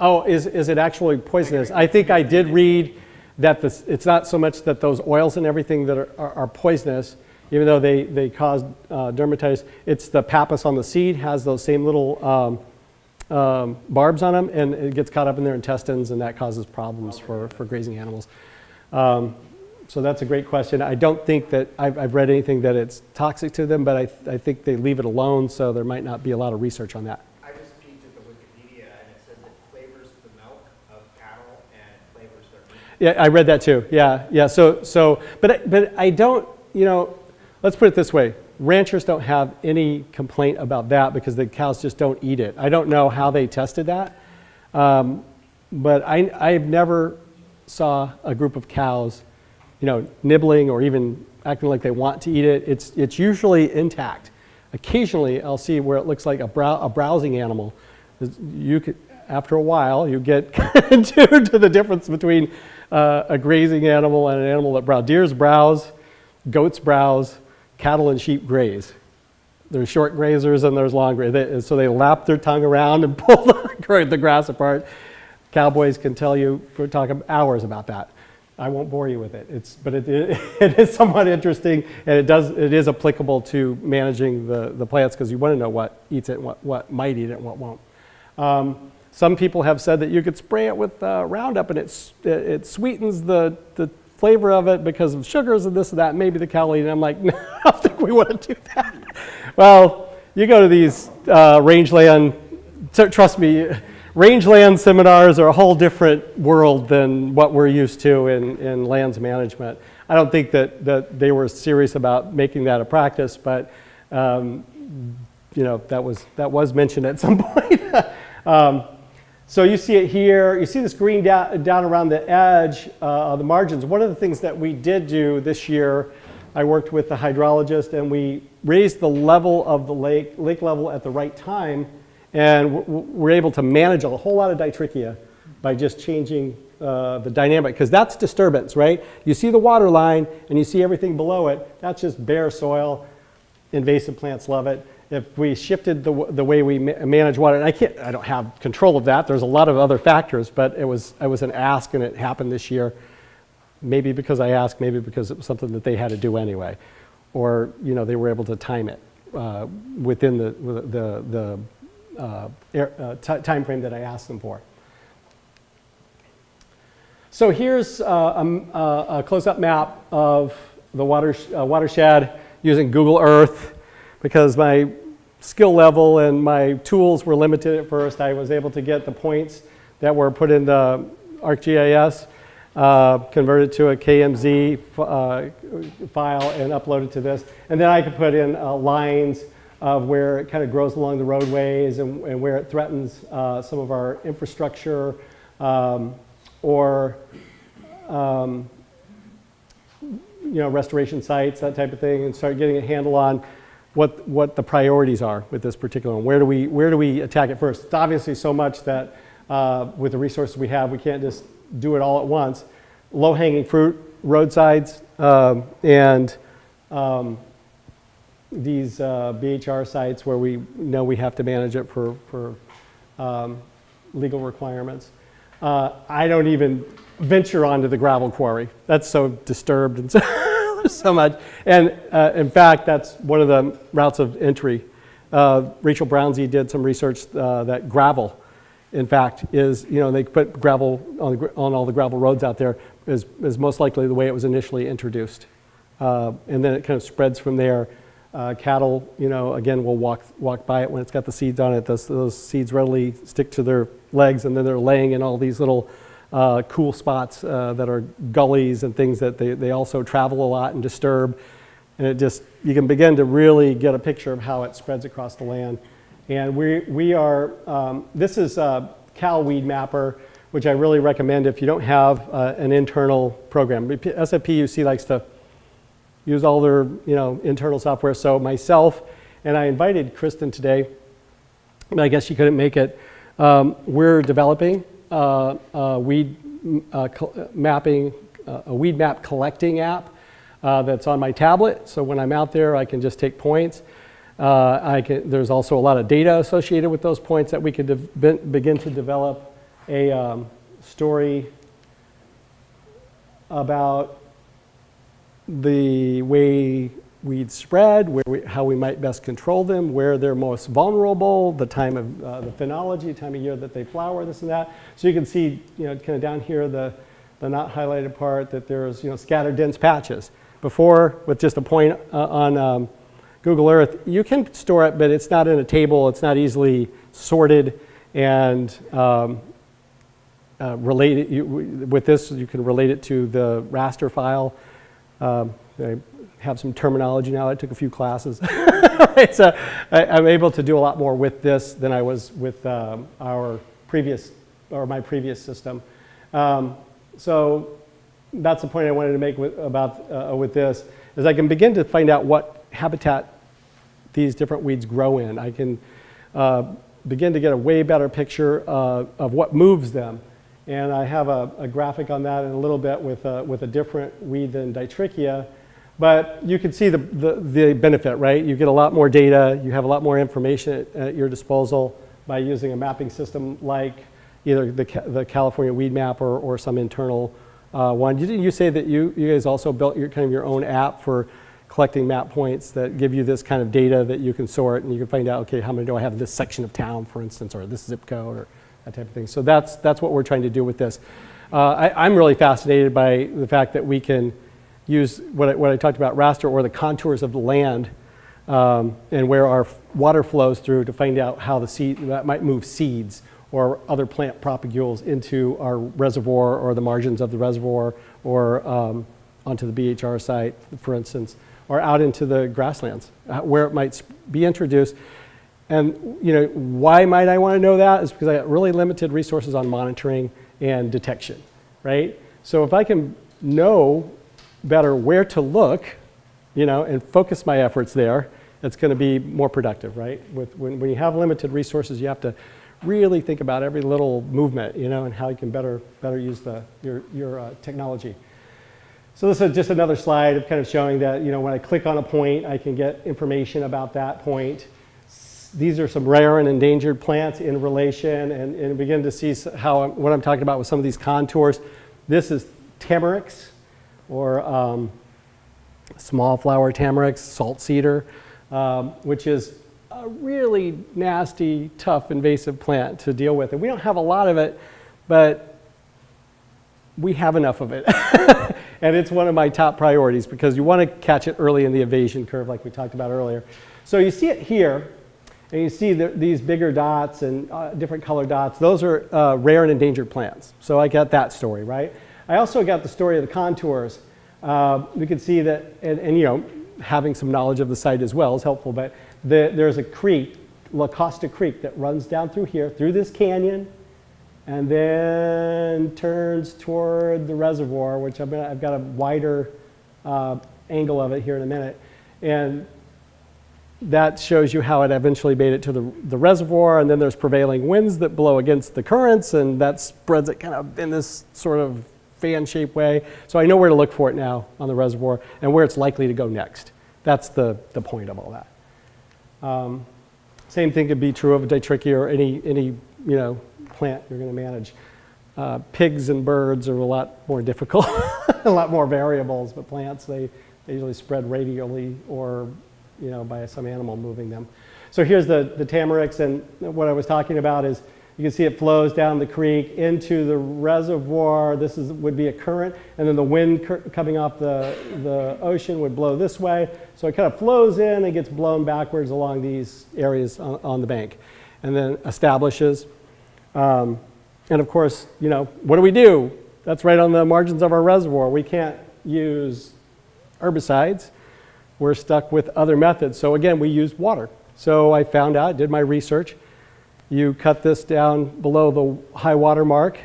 [SPEAKER 5] Oh, is it actually poisonous? I think I did read that it's not so much that those oils and everything that are poisonous, even though they cause dermatitis. It's the pappus on the seed has those same little barbs on them, and it gets caught up in their intestines, and that causes problems for grazing animals. So that's a great question. I don't think that I've read anything that it's toxic to them, but I think they leave it alone, so there might not be a lot of research on that.
[SPEAKER 6] I just peeked at the Wikipedia, and it says it flavors the milk of cattle and flavors their meat.
[SPEAKER 5] Yeah, I read that too. Yeah. So, but I don't. Let's put it this way: ranchers don't have any complaint about that because the cows just don't eat it. I don't know how they tested that, but I've never saw a group of cows, nibbling or even acting like they want to eat it. It's usually intact. Occasionally, I'll see where it looks like a browsing animal. After a while, you get tuned to the difference between a grazing animal and an animal that browse. Deers browse, goats browse, cattle and sheep graze. there's short grazers and there's long grazers. So they lap their tongue around and pull the grass apart. Cowboys can tell you, we're talking hours about that. I won't bore you with it. But it is somewhat interesting, and it is applicable to managing the plants, because you want to know what eats it and what might eat it and what won't. Some people have said that you could spray it with Roundup, and it sweetens the flavor of it because of sugars and this and that. Maybe the cow will eat it. I'm like, no, I don't think we want to do that. Well, you go to these rangeland, trust me, rangeland seminars are a whole different world than what we're used to in lands management. I don't think that they were serious about making that a practice, but you know, that was mentioned at some point. So you see it here. You see this green down around the edge of the margins. One of the things that we did do this year, I worked with the hydrologist, and we raised the level of the lake level at the right time, and we're able to manage a whole lot of Dittrichia by just changing the dynamic, because that's disturbance, right? You see the water line and you see everything below it. That's just bare soil. Invasive plants love it. If we shifted the way we manage water, and I don't have control of that. There's a lot of other factors, but it was an ask, and it happened this year. Maybe because I asked, maybe because it was something that they had to do anyway, or you know, they were able to time it within the time frame that I asked them for. So here's a close-up map of the watershed using Google Earth, because my skill level and my tools were limited at first. I was able to get the points that were put in the ArcGIS, converted to a KMZ file and uploaded to this. And then I could put in lines of where it kind of grows along the roadways and where it threatens some of our infrastructure, or you know, restoration sites, that type of thing, and start getting a handle on what the priorities are with this particular one. Where do we attack it first? It's obviously so much that with the resources we have, we can't just do it all at once. Low-hanging fruit, roadsides, and these BHR sites where we know we have to manage it for legal requirements. I don't even venture onto the gravel quarry. That's so disturbed and so much. And in fact, that's one of the routes of entry. Rachel Brownsey did some research that gravel, in fact, is, you know, they put gravel on all the gravel roads out there, is most likely the way it was initially introduced. And then it kind of spreads from there. Cattle, you know, again, will walk by it when it's got the seeds on it. Those seeds readily stick to their legs, and then they're laying in all these little cool spots that are gullies and things that they also travel a lot and disturb. And it just, you can begin to really get a picture of how it spreads across the land. And we are, this is Cow Weed Mapper, which I really recommend if you don't have an internal program. SFPUC likes to use all their, you know, internal software. So myself, and I invited Kristen today, but I guess she couldn't make it. We're developing a weed map collecting app that's on my tablet. So when I'm out there, I can just take points. There's also a lot of data associated with those points that we could begin to develop a story about the way weeds spread, how we might best control them, where they're most vulnerable, the time of the phenology, time of year that they flower, this and that. So you can see, you know, kind of down here, the not highlighted part, that there's, you know, scattered dense patches. Before, with just a point on Google Earth, you can store it, but it's not in a table. It's not easily sorted and related. With this, you can relate it to the raster file. I have some terminology now. I took a few classes. Right, so I'm able to do a lot more with this than I was with my previous system. So that's the point I wanted to make with this, is I can begin to find out what habitat these different weeds grow in. I can begin to get a way better picture of what moves them. And I have a graphic on that in a little bit with a different weed than Dittrichia. But you can see the benefit, right? You get a lot more data, you have a lot more information at your disposal by using a mapping system like either the California Weed Map or some internal one. Didn't you say that you guys also built your own app for collecting map points that give you this kind of data that you can sort and you can find out, okay, how many do I have in this section of town, for instance, or this zip code or that type of thing. So that's what we're trying to do with this. I'm really fascinated by the fact that we can use what I talked about, raster, or the contours of the land and where our water flows through to find out how that might move seeds or other plant propagules into our reservoir or the margins of the reservoir or onto the BHR site, for instance, or out into the grasslands where it might be introduced. And why might I want to know that? Is because I got really limited resources on monitoring and detection, right? So if I can know better where to look, and focus my efforts there, it's going to be more productive, right? When you have limited resources, you have to really think about every little movement, and how you can better use your technology. So this is just another slide of kind of showing that, when I click on a point, I can get information about that point. These are some rare and endangered plants in relation, and begin to see what I'm talking about with some of these contours. This is tamarix, or small flower tamarix, salt cedar, which is a really nasty, tough, invasive plant to deal with. And we don't have a lot of it, but we have enough of it. And it's one of my top priorities because you want to catch it early in the invasion curve like we talked about earlier. So you see it here, and you see these bigger dots and different color dots. Those are rare and endangered plants. So I got that story, right? I also got the story of the contours. We can see that, and having some knowledge of the site as well is helpful, but there's a creek, La Costa Creek, that runs down through here, through this canyon, and then turns toward the reservoir, which I've got a wider angle of it here in a minute. And that shows you how it eventually made it to the reservoir, and then there's prevailing winds that blow against the currents, and that spreads it kind of in this sort of fan-shaped way. So I know where to look for it now on the reservoir and where it's likely to go next. That's the point of all that. Same thing could be true of Dittrichia or any plant you're going to manage. Pigs and birds are a lot more difficult, a lot more variables, but plants, they usually spread radially or by some animal moving them. So here's the tamarix, and what I was talking about is you can see it flows down the creek into the reservoir. This would be a current, and then the wind coming off the ocean would blow this way. So it kind of flows in and gets blown backwards along these areas on the bank, and then establishes. And of course, what do? That's right on the margins of our reservoir. We can't use herbicides. We're stuck with other methods. So again, we use water. So I found out, did my research. You cut this down below the high water mark,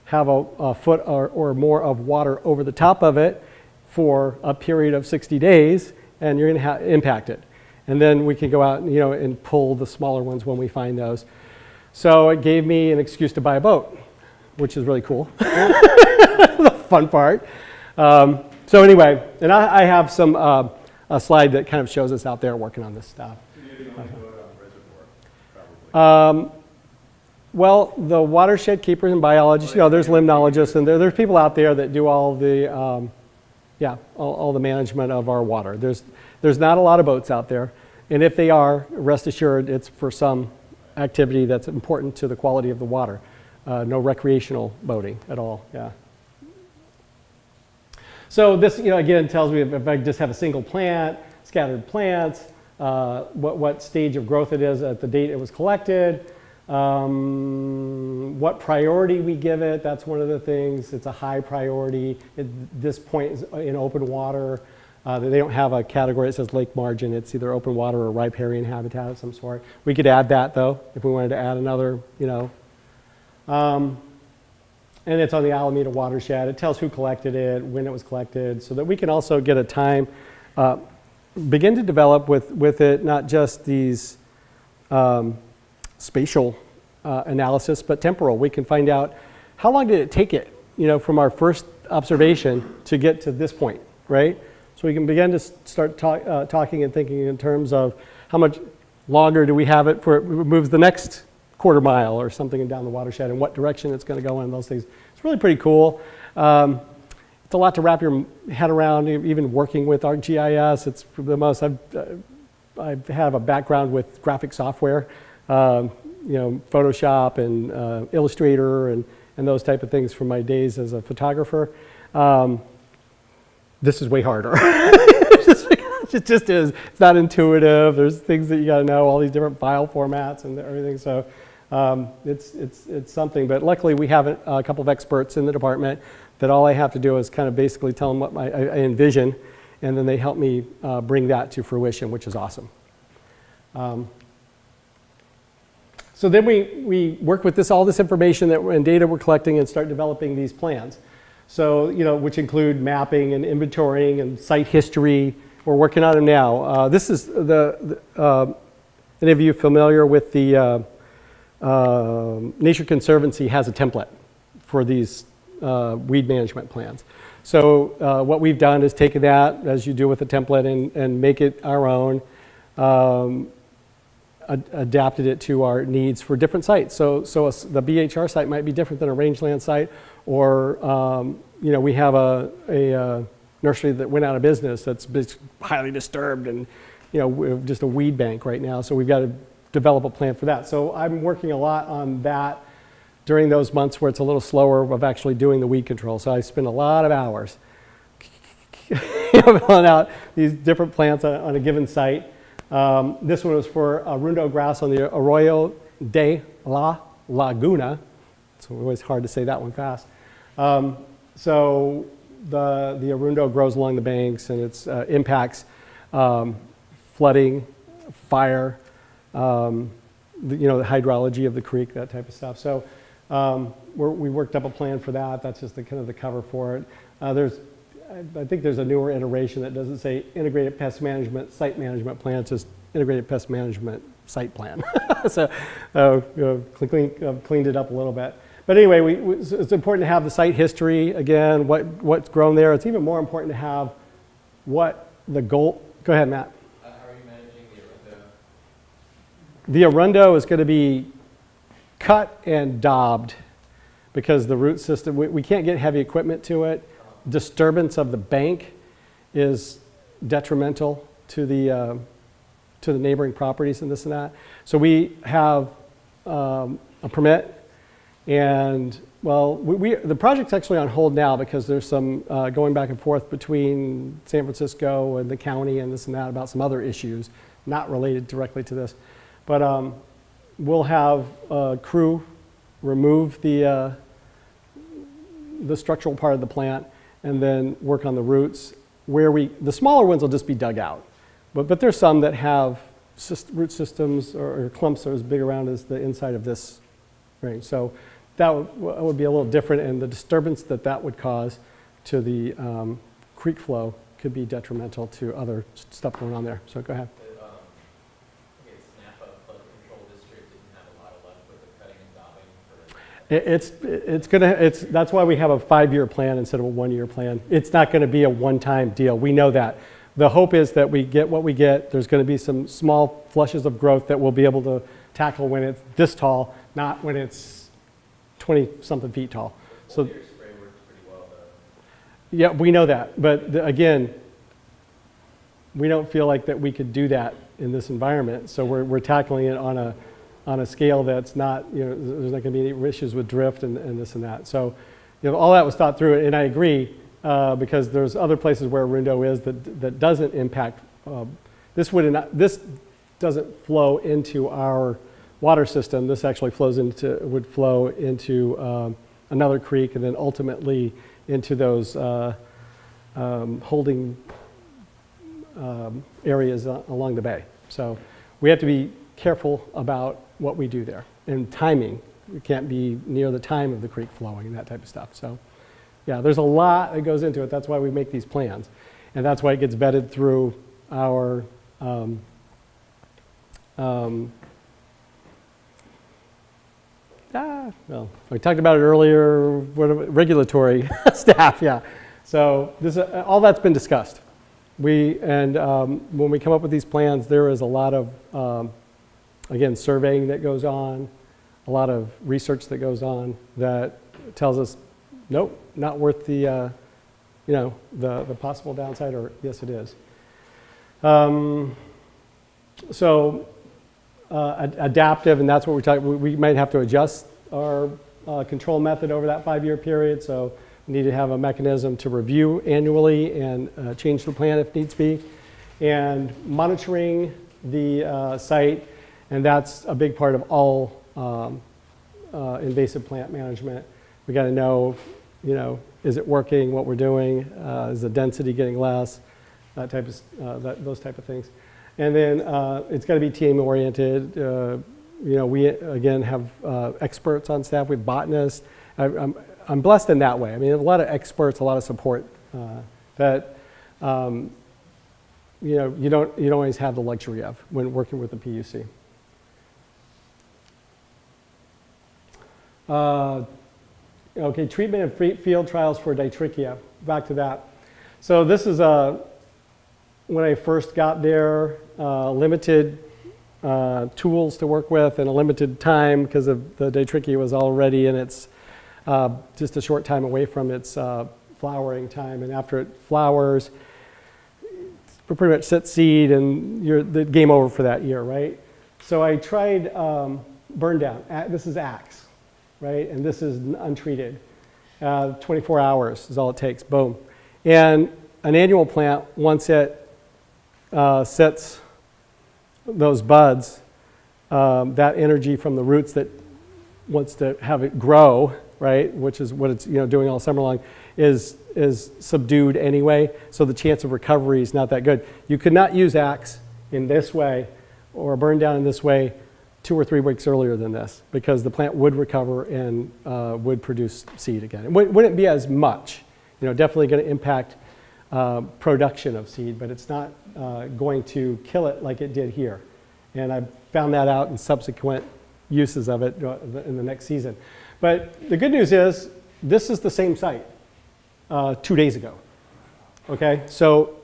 [SPEAKER 5] have a foot or more of water over the top of it for a period of 60 days, and you're going to impact it. And then we can go out and pull the smaller ones when we find those. So it gave me an excuse to buy a boat, which is really cool. The fun part. So anyway, and I have a slide that kind of shows us out there working on this stuff. Well, the watershed keepers and biologists, there's limnologists, and there's people out there that do all the, all the management of our water. There's not a lot of boats out there, and if they are, rest assured, it's for some activity that's important to the quality of the water. No recreational boating at all, yeah. So this, again, tells me if I just have a single plant, scattered plants, what stage of growth it is at the date it was collected, what priority we give it. That's one of the things. It's a high priority. At this point is in open water. They don't have a category that says lake margin. It's either open water or riparian habitat of some sort. We could add that, though, if we wanted to add another, and it's on the Alameda Watershed. It tells who collected it, when it was collected, so that we can also get a time, begin to develop with it, not just these spatial analysis, but temporal. We can find out how long did it take it, from our first observation to get to this point, right? So So we can begin to start talking and thinking in terms of how much longer do we have it for it moves the next quarter mile or something down the watershed and what direction it's going to go in, those things. It's really pretty cool. It's a lot to wrap your head around, even working with ArcGIS. It's the most, I have a background with graphic software, Photoshop and Illustrator and those type of things from my days as a photographer. This is way harder. It just is. It's not intuitive. There's things that you got to know, all these different file formats and everything. So it's something. But luckily, we have a couple of experts in the department that all I have to do is kind of basically tell them what I envision, and then they help me bring that to fruition, which is awesome. So then we work with all this information and data we're collecting and start developing these plans. So, which include mapping and inventorying and site history. We're working on them now. This is any of you familiar with the Nature Conservancy has a template for these weed management plans. So what we've done is taken that, as you do with a template, and make it our own, adapted it to our needs for different sites. So the BHR site might be different than a rangeland site, or we have a nursery that went out of business that's highly disturbed and just a weed bank right now. So we've got to develop a plan for that. So I'm working a lot on that during those months where it's a little slower of actually doing the weed control. So I spend a lot of hours filling out these different plants on a given site. This one was for Arundo grass on the Arroyo de la Laguna. It's always hard to say that one fast. So the Arundo grows along the banks, and it impacts flooding, fire, the hydrology of the creek, that type of stuff. So we worked up a plan for that. That's just kind of the cover for it. I think there's a newer iteration that doesn't say integrated pest management site management plan. It's just integrated pest management site plan. So cleaned it up a little bit. But anyway, it's important to have the site history, again, what's grown there. It's even more important to have what the goal. Go ahead, Matt.
[SPEAKER 7] How are you managing
[SPEAKER 5] the Arundo? The Arundo is going to be cut and daubed because the root system, we can't get heavy equipment to it. Disturbance of the bank is detrimental to the neighboring properties and this and that. So we have a permit, and the project's actually on hold now because there's some going back and forth between San Francisco and the county and this and that about some other issues not related directly to this. But we'll have a crew remove the structural part of the plant and then work on the roots. The smaller ones will just be dug out. But there's some that have root systems or clumps that are as big around as the inside of this range. So that would be a little different, and the disturbance that would cause to the creek flow could be detrimental to other stuff going on there. So go ahead. That's why we have a 5-year plan instead of a 1-year plan. It's not going to be a one-time deal. We know that. The hope is that we get what we get. There's going to be some small flushes of growth that we'll be able to tackle when it's this tall, not when it's 20-something feet tall. So your spray works pretty well, though. Yeah, we know that. But again, we don't feel like that we could do that in this environment. So we're tackling it on a scale that's not, there's not going to be any issues with drift and this and that. So, all that was thought through, and I agree because there's other places where Arundo is that doesn't impact. This doesn't flow into our water system. This actually would flow into another creek and then ultimately into those holding areas along the bay. So we have to be careful about what we do there and timing. We can't be near the time of the creek flowing and that type of stuff. So yeah, there's a lot that goes into it. That's why we make these plans, and that's why it gets vetted through our we talked about it earlier, regulatory staff, yeah. So all that's been discussed. When we come up with these plans, there is a lot of, again, surveying that goes on, a lot of research that goes on that tells us, nope, not worth the, the possible downside, or yes, it is. Adaptive, and that's what we're talking. We might have to adjust our control method over that 5-year period. So we need to have a mechanism to review annually and change the plan if needs be, and monitoring the site, and that's a big part of all invasive plant management. We got to know, is it working? What we're doing? Is the density getting less? That type of those type of things. And then it's got to be team oriented. We again have experts on staff. We have botanists. I'm blessed in that way. I mean, a lot of experts, a lot of support that you don't always have the luxury of when working with the PUC. Okay, treatment and field trials for Dittrichia. Back to that. So this is when I first got there, limited tools to work with and a limited time because of the Dittrichia was already in its just a short time away from its flowering time, and after it flowers, it pretty much sets seed and you're the game over for that year, right? So I tried burn down. This is axe, right? And this is untreated. 24 hours is all it takes. Boom. And an annual plant, once it sets those buds, that energy from the roots that wants to have it grow, right, which is what it's doing all summer long, is subdued anyway. So the chance of recovery is not that good. You could not use axe in this way or burn down in this way 2 or 3 weeks earlier than this, because the plant would recover and would produce seed again. It wouldn't be as much, definitely going to impact production of seed, but it's not going to kill it like it did here. And I found that out in subsequent uses of it in the next season. But the good news is this is the same site 2 days ago. Okay, so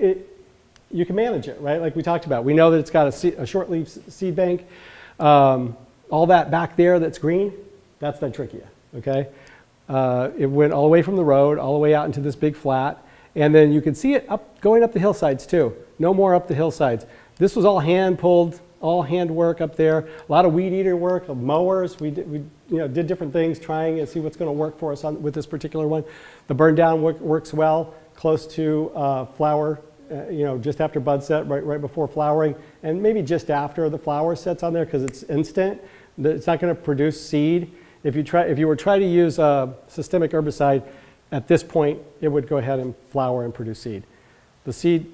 [SPEAKER 5] you can manage it, right? Like we talked about. We know that it's got a short-leaf seed bank. All that back there that's green, that's Dittrichia, okay? It went all the way from the road, all the way out into this big flat. And then you can see it going up the hillsides too. No more up the hillsides. This was all hand-pulled, all hand work up there. A lot of weed eater work, of mowers. We did different things, trying to see what's going to work for us with this particular one. The burn down works well, close to flower, just after bud set, right before flowering, and maybe just after the flower sets on there, because it's instant. It's not going to produce seed. If you were trying to use a systemic herbicide, at this point, it would go ahead and flower and produce seed.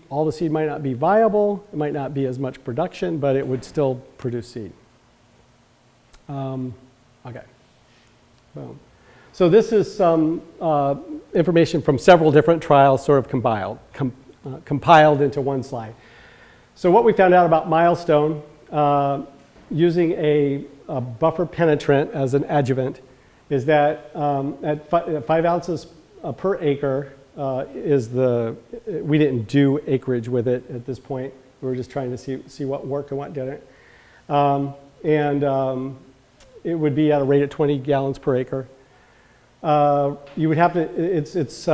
[SPEAKER 5] All the seed might not be viable, it might not be as much production, but it would still produce seed. Okay, boom. So this is some information from several different trials sort of compiled into one slide. So what we found out about milestone, using a buffer penetrant as an adjuvant, is that at 5 ounces per acre we didn't do acreage with it at this point. We were just trying to see what worked and what didn't. It would be at a rate of 20 gallons per acre. You would have to, it's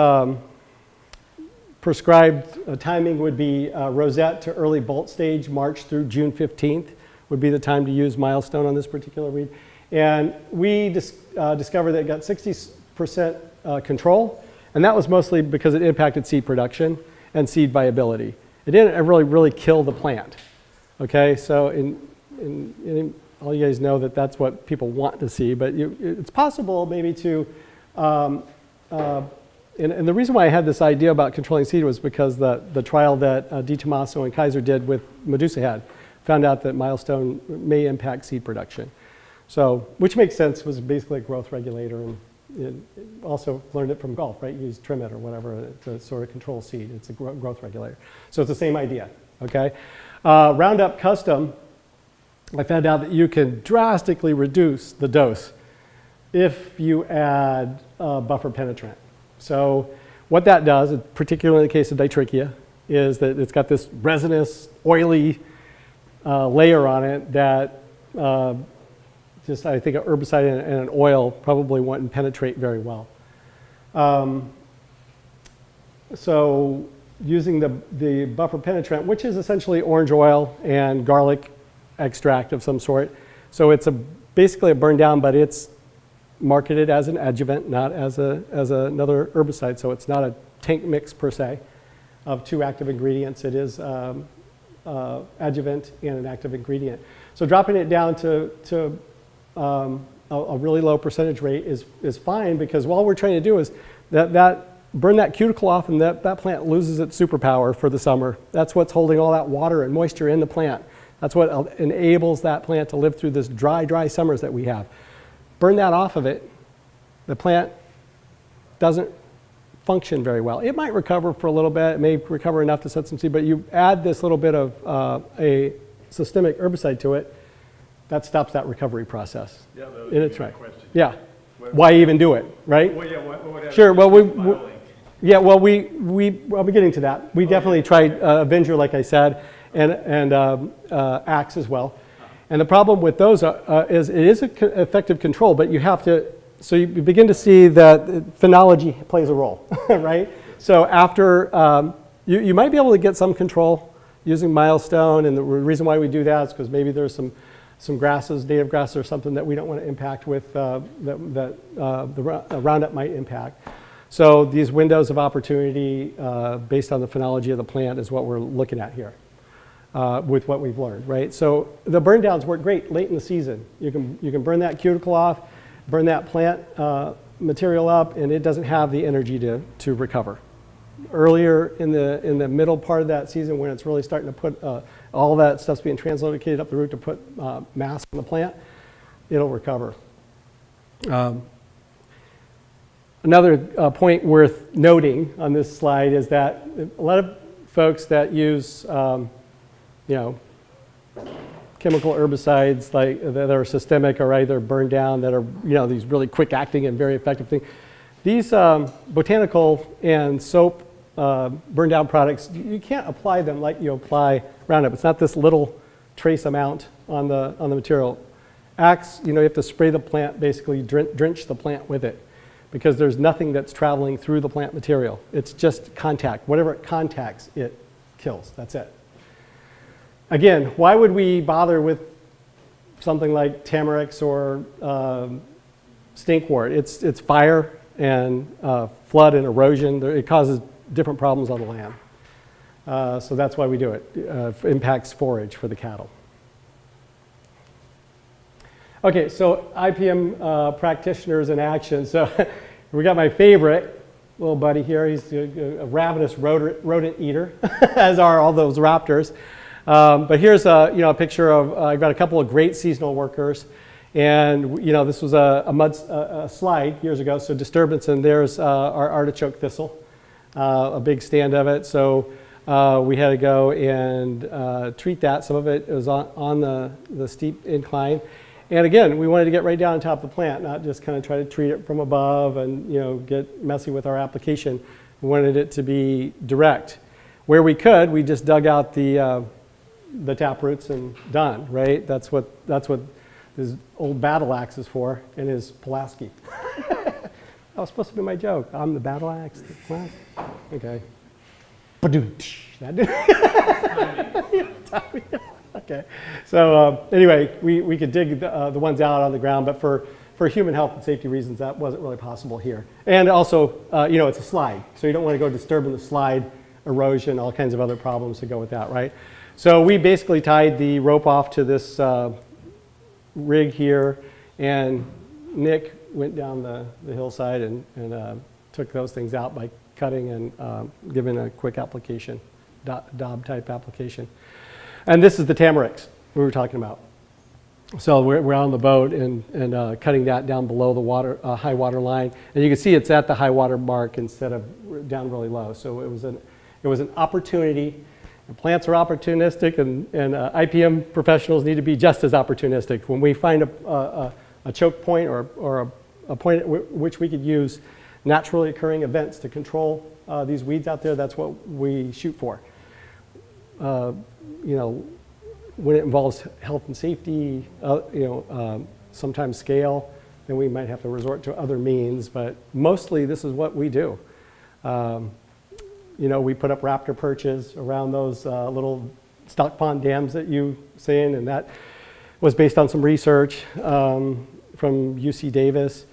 [SPEAKER 5] prescribed timing would be rosette to early bolt stage, March through June 15th would be the time to use milestone on this particular weed. And we discovered that it got 60% control, and that was mostly because it impacted seed production and seed viability. It didn't really kill the plant. Okay, so all you guys know that that's what people want to see, but it's possible maybe to, and the reason why I had this idea about controlling seed was because the trial that Di Tommaso and Kaiser did with Medusa head found out that milestone may impact seed production. So, which makes sense, it was basically a growth regulator, and it also learned it from golf, right? You use trim it or whatever to sort of control seed. It's a growth regulator. So it's the same idea, okay? Roundup Custom, I found out that you can drastically reduce the dose if you add buffer penetrant. So what that does, particularly in the case of Dittrichia, is that it's got this resinous, oily layer on it that just, I think, an herbicide and an oil probably wouldn't penetrate very well. So using the buffer penetrant, which is essentially orange oil and garlic extract of some sort. So it's basically a burn down, but it's marketed as an adjuvant, not as another herbicide. So it's not a tank mix per se of two active ingredients. It is adjuvant and an active ingredient. So dropping it down to a really low percentage rate is fine, because all we're trying to do is burn that cuticle off, and that plant loses its superpower for the summer. That's what's holding all that water and moisture in the plant. That's what enables that plant to live through this dry summers that we have. Burn that off of it, the plant doesn't function very well. It might recover for a little bit, it may recover enough to set some seed, but you add this little bit of a systemic herbicide to it, that stops that recovery process.
[SPEAKER 4] Yeah, that was
[SPEAKER 5] in its
[SPEAKER 4] my
[SPEAKER 5] right.
[SPEAKER 4] question.
[SPEAKER 5] Yeah. Why even do it, right?
[SPEAKER 4] Well, yeah, what would happen?
[SPEAKER 5] Sure. Well,
[SPEAKER 4] Filing.
[SPEAKER 5] I'll be getting to that. We definitely tried Avenger, like I said, and Axe as well. And the problem with those is it is an effective control, but you have to. So you begin to see that phenology plays a role, right? So after you might be able to get some control using milestone, and the reason why we do that is because maybe there's some grasses, native grasses or something that we don't want to impact with that the Roundup might impact. So these windows of opportunity based on the phenology of the plant is what we're looking at here with what we've learned, right? So the burn downs work great late in the season. You can burn that cuticle off, burn that plant material up, and it doesn't have the energy to recover. Earlier in the middle part of that season, when it's really starting to put all that stuff's being translocated up the root to put mass on the plant, it'll recover. Another point worth noting on this slide is that a lot of folks that use chemical herbicides like that are systemic or either burned down, that are these really quick acting and very effective things. These botanical and soap burn down products, you can't apply them like you apply Roundup. It's not this little trace amount on the material. Axe, you have to spray the plant, basically drench the plant with it, because there's nothing that's traveling through the plant material. It's just contact. Whatever it contacts, it kills. That's it. Again, why would we bother with something like Tamarix or Stinkwort? It's fire and flood and erosion. It causes different problems on the land. So that's why we do it. It impacts forage for the cattle. Okay, so IPM practitioners in action. So we got my favorite little buddy here. He's a ravenous rodent eater, as are all those raptors. But here's a picture of, I've got a couple of great seasonal workers. And this was a slide years ago, so disturbance, and there's our artichoke thistle, a big stand of it. So we had to go and treat that. Some of it was on the steep incline. And again, we wanted to get right down on top of the plant, not just kind of try to treat it from above and get messy with our application. We wanted it to be direct. Where we could, we just dug out the tap roots and done, right? That's what his old battle axe is for, and his Pulaski. That was supposed to be my joke. I'm the battle axe. Okay. Okay. So anyway, we could dig the ones out on the ground, but for human health and safety reasons, that wasn't really possible here. And also, it's a slide, so you don't want to go disturbing the slide, erosion, all kinds of other problems that go with that, right? So we basically tied the rope off to this rig here, and Nick went down the hillside and took those things out by cutting and giving a quick application, daub type application. And this is the Tamarix we were talking about. So we're on the boat and cutting that down below the high water line, and you can see it's at the high water mark instead of down really low. So it was an opportunity. And plants are opportunistic, and IPM professionals need to be just as opportunistic. When we find a choke point or a point at which we could use naturally occurring events to control these weeds out there, that's what we shoot for. you know, when it involves health and safety, sometimes scale, then we might have to resort to other means, but mostly this is what we do. You know, we put up raptor perches around those little stock pond dams that you seen, and that was based on some research from UC Davis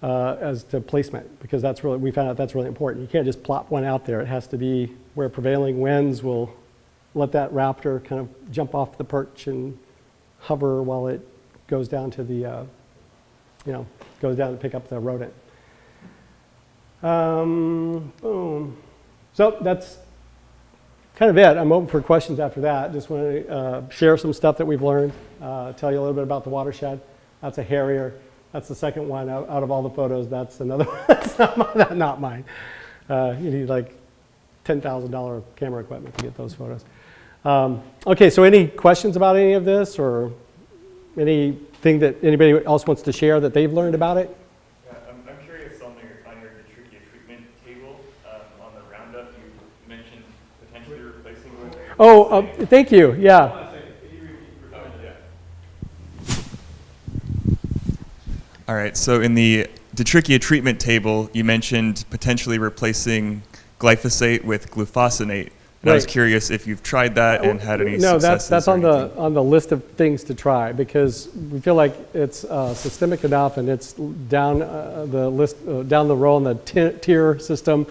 [SPEAKER 5] as to placement, because that's really, we found out that's really important. You can't just plop one out there. It has to be where prevailing winds will let that raptor kind of jump off the perch and hover while it goes down to the, goes down to pick up the rodent. Boom. So that's kind of it. I'm open for questions after that. Just want to share some stuff that we've learned, tell you a little bit about the watershed. That's a harrier. That's the second one out of all the photos. That's another one. That's not mine. You need like $10,000 camera equipment to get those photos. Okay, so any questions about any of this, or anything that anybody else wants to share that they've learned about it?
[SPEAKER 7] Yeah, I'm curious on your Dittrichia treatment table on the Roundup. You mentioned potentially replacing with.
[SPEAKER 5] Oh, thank you. Yeah.
[SPEAKER 7] All right, so in the Dittrichia treatment table, you mentioned potentially replacing glyphosate with glufosinate. And I was curious if you've tried that and had any successes.
[SPEAKER 5] No, that's on the list of things to try, because we feel like it's systemic enough, and it's down the list, down the row in the tier system,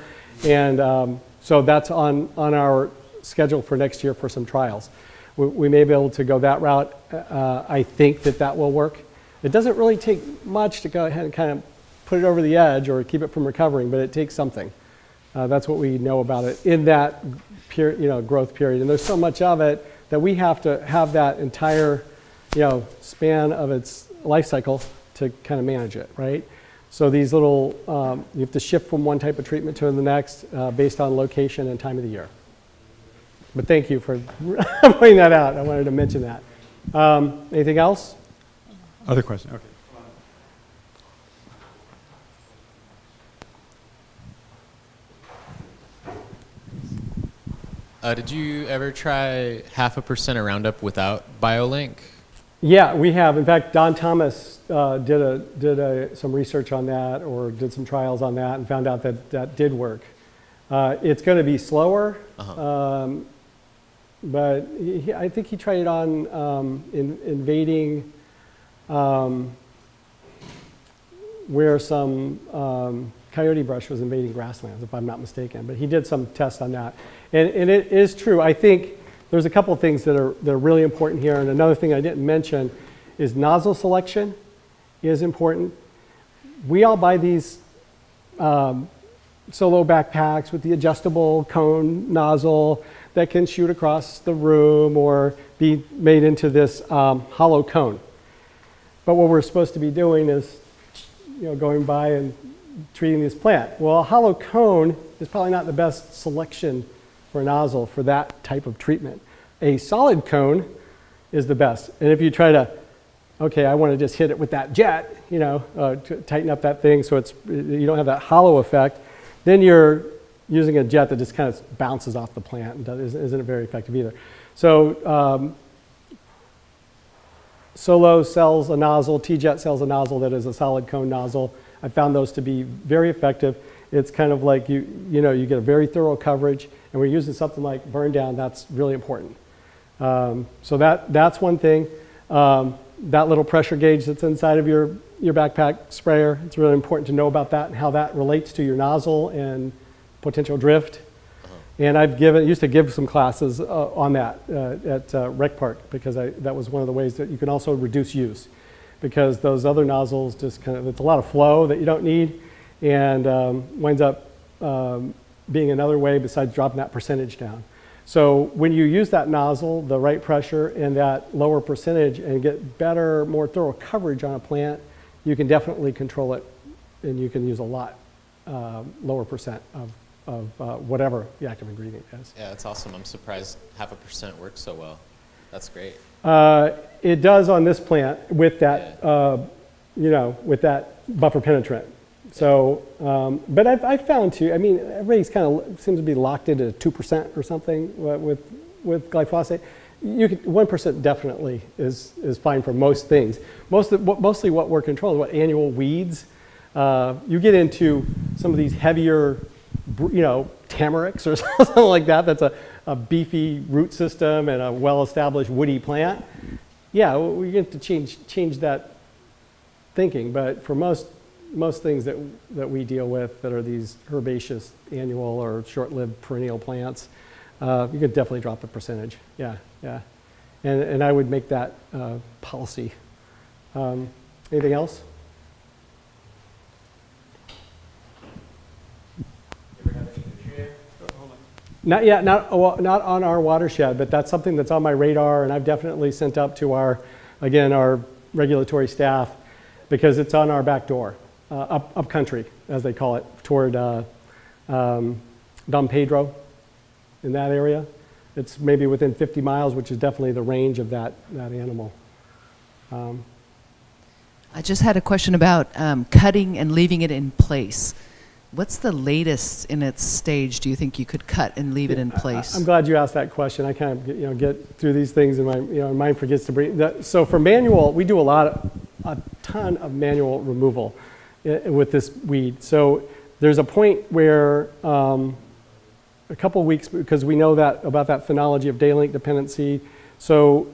[SPEAKER 5] and so that's on our schedule for next year for some trials. We may be able to go that route. I think that will work. It doesn't really take much to go ahead and kind of put it over the edge or keep it from recovering, but it takes something. That's what we know about it in that growth period. And there's so much of it that we have to have that entire, span of its life cycle to kind of manage it, right? So these little, you have to shift from one type of treatment to the next based on location and time of the year. But thank you for pointing that out. I wanted to mention that. Anything else?
[SPEAKER 1] Other question, okay.
[SPEAKER 8] Did you ever try 0.5% of Roundup without BioLink?
[SPEAKER 5] Yeah, we have. In fact, Don Thomas did some research on that, or did some trials on that, and found out that did work. It's going to be slower, but I think he tried it on invading where some coyote brush was invading grasslands, if I'm not mistaken. But he did some tests on that. And it is true. I think there's a couple of things that are really important here. And another thing I didn't mention is nozzle selection is important. We all buy these solo backpacks with the adjustable cone nozzle that can shoot across the room or be made into this hollow cone. But what we're supposed to be doing is, going by and treating this plant. Well, a hollow cone is probably not the best selection for a nozzle for that type of treatment. A solid cone is the best. And if you try to, I want to just hit it with that jet, to tighten up that thing so you don't have that hollow effect, then you're using a jet that just kind of bounces off the plant and isn't very effective either. So Solo sells a nozzle, T-Jet sells a nozzle that is a solid cone nozzle. I found those to be very effective. It's kind of like you get a very thorough coverage, and we're using something like burn down. That's really important. So that's one thing. That little pressure gauge that's inside of your backpack sprayer, it's really important to know about that and how that relates to your nozzle and potential drift. And used to give some classes on that at Rec Park, because that was one of the ways that you can also reduce use, because those other nozzles just it's a lot of flow that you don't need, and winds up being another way besides dropping that percentage down. So when you use that nozzle, the right pressure and that lower percentage, and get better, more thorough coverage on a plant, you can definitely control it, and you can use a lot lower percent of whatever the active ingredient is.
[SPEAKER 8] Yeah, that's awesome. I'm surprised 0.5% works so well. That's great.
[SPEAKER 5] It does on this plant with that, with that buffer penetrant. So, but I've found too, everybody's kind of seems to be locked into 2% or something with with glyphosate, you can, 1% definitely is fine for most things. Mostly what we're controlling, what annual weeds. You get into some of these heavier, tamarix or something like that. That's a beefy root system and a well-established woody plant. Yeah, we get to change that thinking. But for most things that we deal with that are these herbaceous annual or short-lived perennial plants, you could definitely drop the percentage. Yeah. And I would make that policy. Anything else? Not yet, not on our watershed, but that's something that's on my radar, and I've definitely sent up to our regulatory staff, because it's on our back door, up country, as they call it, toward Don Pedro, in that area. It's maybe within 50 miles, which is definitely the range of that animal.
[SPEAKER 9] I just had a question about cutting and leaving it in place. What's the latest in its stage do you think you could cut and leave it in place?
[SPEAKER 5] I'm glad you asked that question. I kind of get through these things and my mind forgets to bring that. So for manual, we do a ton of manual removal with this weed. So there's a point where a couple of weeks, because we know that about that phenology of day-length dependency, so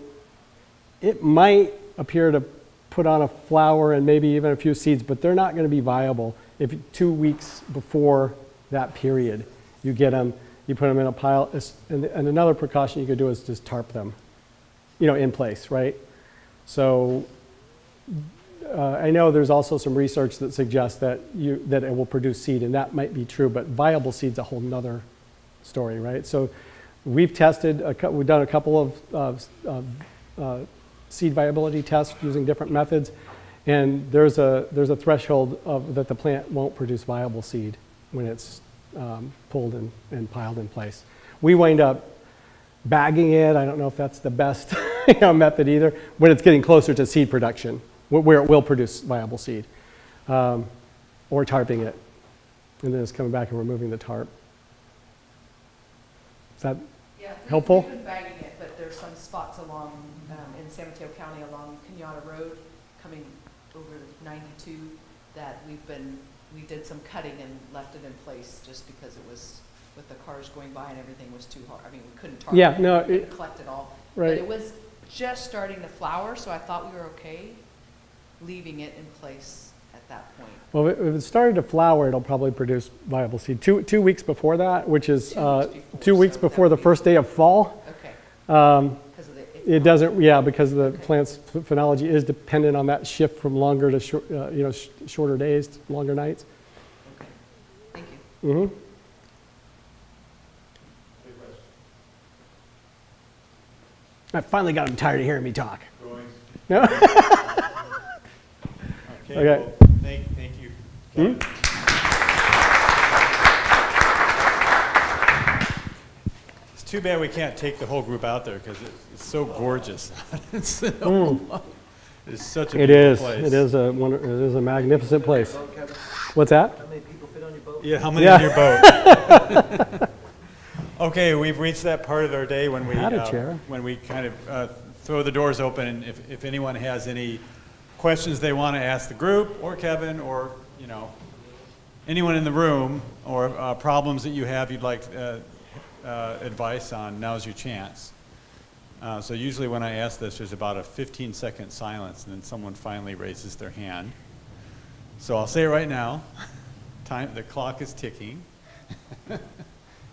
[SPEAKER 5] it might appear to put on a flower and maybe even a few seeds, but they're not going to be viable if 2 weeks before that period you get them, you put them in a pile, and another precaution you could do is just tarp them, in place, right? So I know there's also some research that suggests that it will produce seed, and that might be true, but viable seed's a whole nother story, right? So we've tested, we've done a couple of seed viability tests using different methods, and there's a threshold that the plant won't produce viable seed when it's pulled and piled in place. We wind up bagging it. I don't know if that's the best method either, when it's getting closer to seed production, where it will produce viable seed, or tarping it, and then it's coming back and removing the tarp. Is that helpful?
[SPEAKER 9] We've been bagging it, but there's some spots along in San Mateo County along Kenyatta Road coming over 92 that we did some cutting and left it in place just because it was, with the cars going by and everything, was too hard. I mean, we couldn't tarp it and collect it all.
[SPEAKER 5] Right.
[SPEAKER 9] But it was just starting to flower, so I thought we were okay leaving it in place at that point.
[SPEAKER 5] Well, if it's starting to flower, it'll probably produce viable seed. 2 weeks before that, which is 2 weeks before the first day of fall.
[SPEAKER 9] Okay.
[SPEAKER 5] It doesn't, because the plant's phenology is dependent on that shift from longer to shorter days, to longer nights.
[SPEAKER 9] Okay. Thank you.
[SPEAKER 5] Mm-hmm. I finally got him tired of hearing me talk. No?
[SPEAKER 1] Okay. Well, thank you. Kevin. It's too bad we can't take the whole group out there because it's so gorgeous. It's such a beautiful place.
[SPEAKER 5] It is a magnificent place. What's that?
[SPEAKER 6] How many people fit on your boat?
[SPEAKER 1] Yeah, how many in your boat? Okay, we've reached that part of our day when we kind of throw the doors open, and if anyone has any questions they want to ask the group or Kevin or anyone in the room, or problems that you have you'd like advice on, now's your chance. So usually when I ask this, there's about a 15-second silence, and then someone finally raises their hand. So I'll say it right now. The clock is ticking.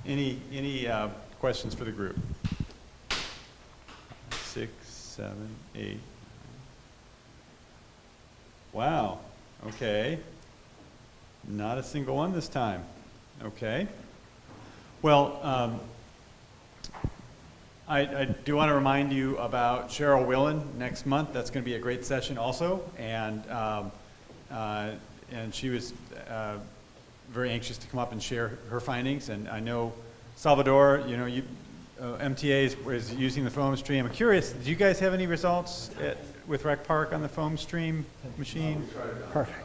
[SPEAKER 1] Any questions for the group? 6, 7, 8. Wow. Okay. Not a single one this time. Okay. Well, I do want to remind you about Cheryl Woolen next month. That's going to be a great session also, and she was very anxious to come up and share her findings. And I know Salvador, MTA is using the foam stream. I'm curious, do you guys have any results with Rec Park on the foam stream machine?
[SPEAKER 5] Perfect.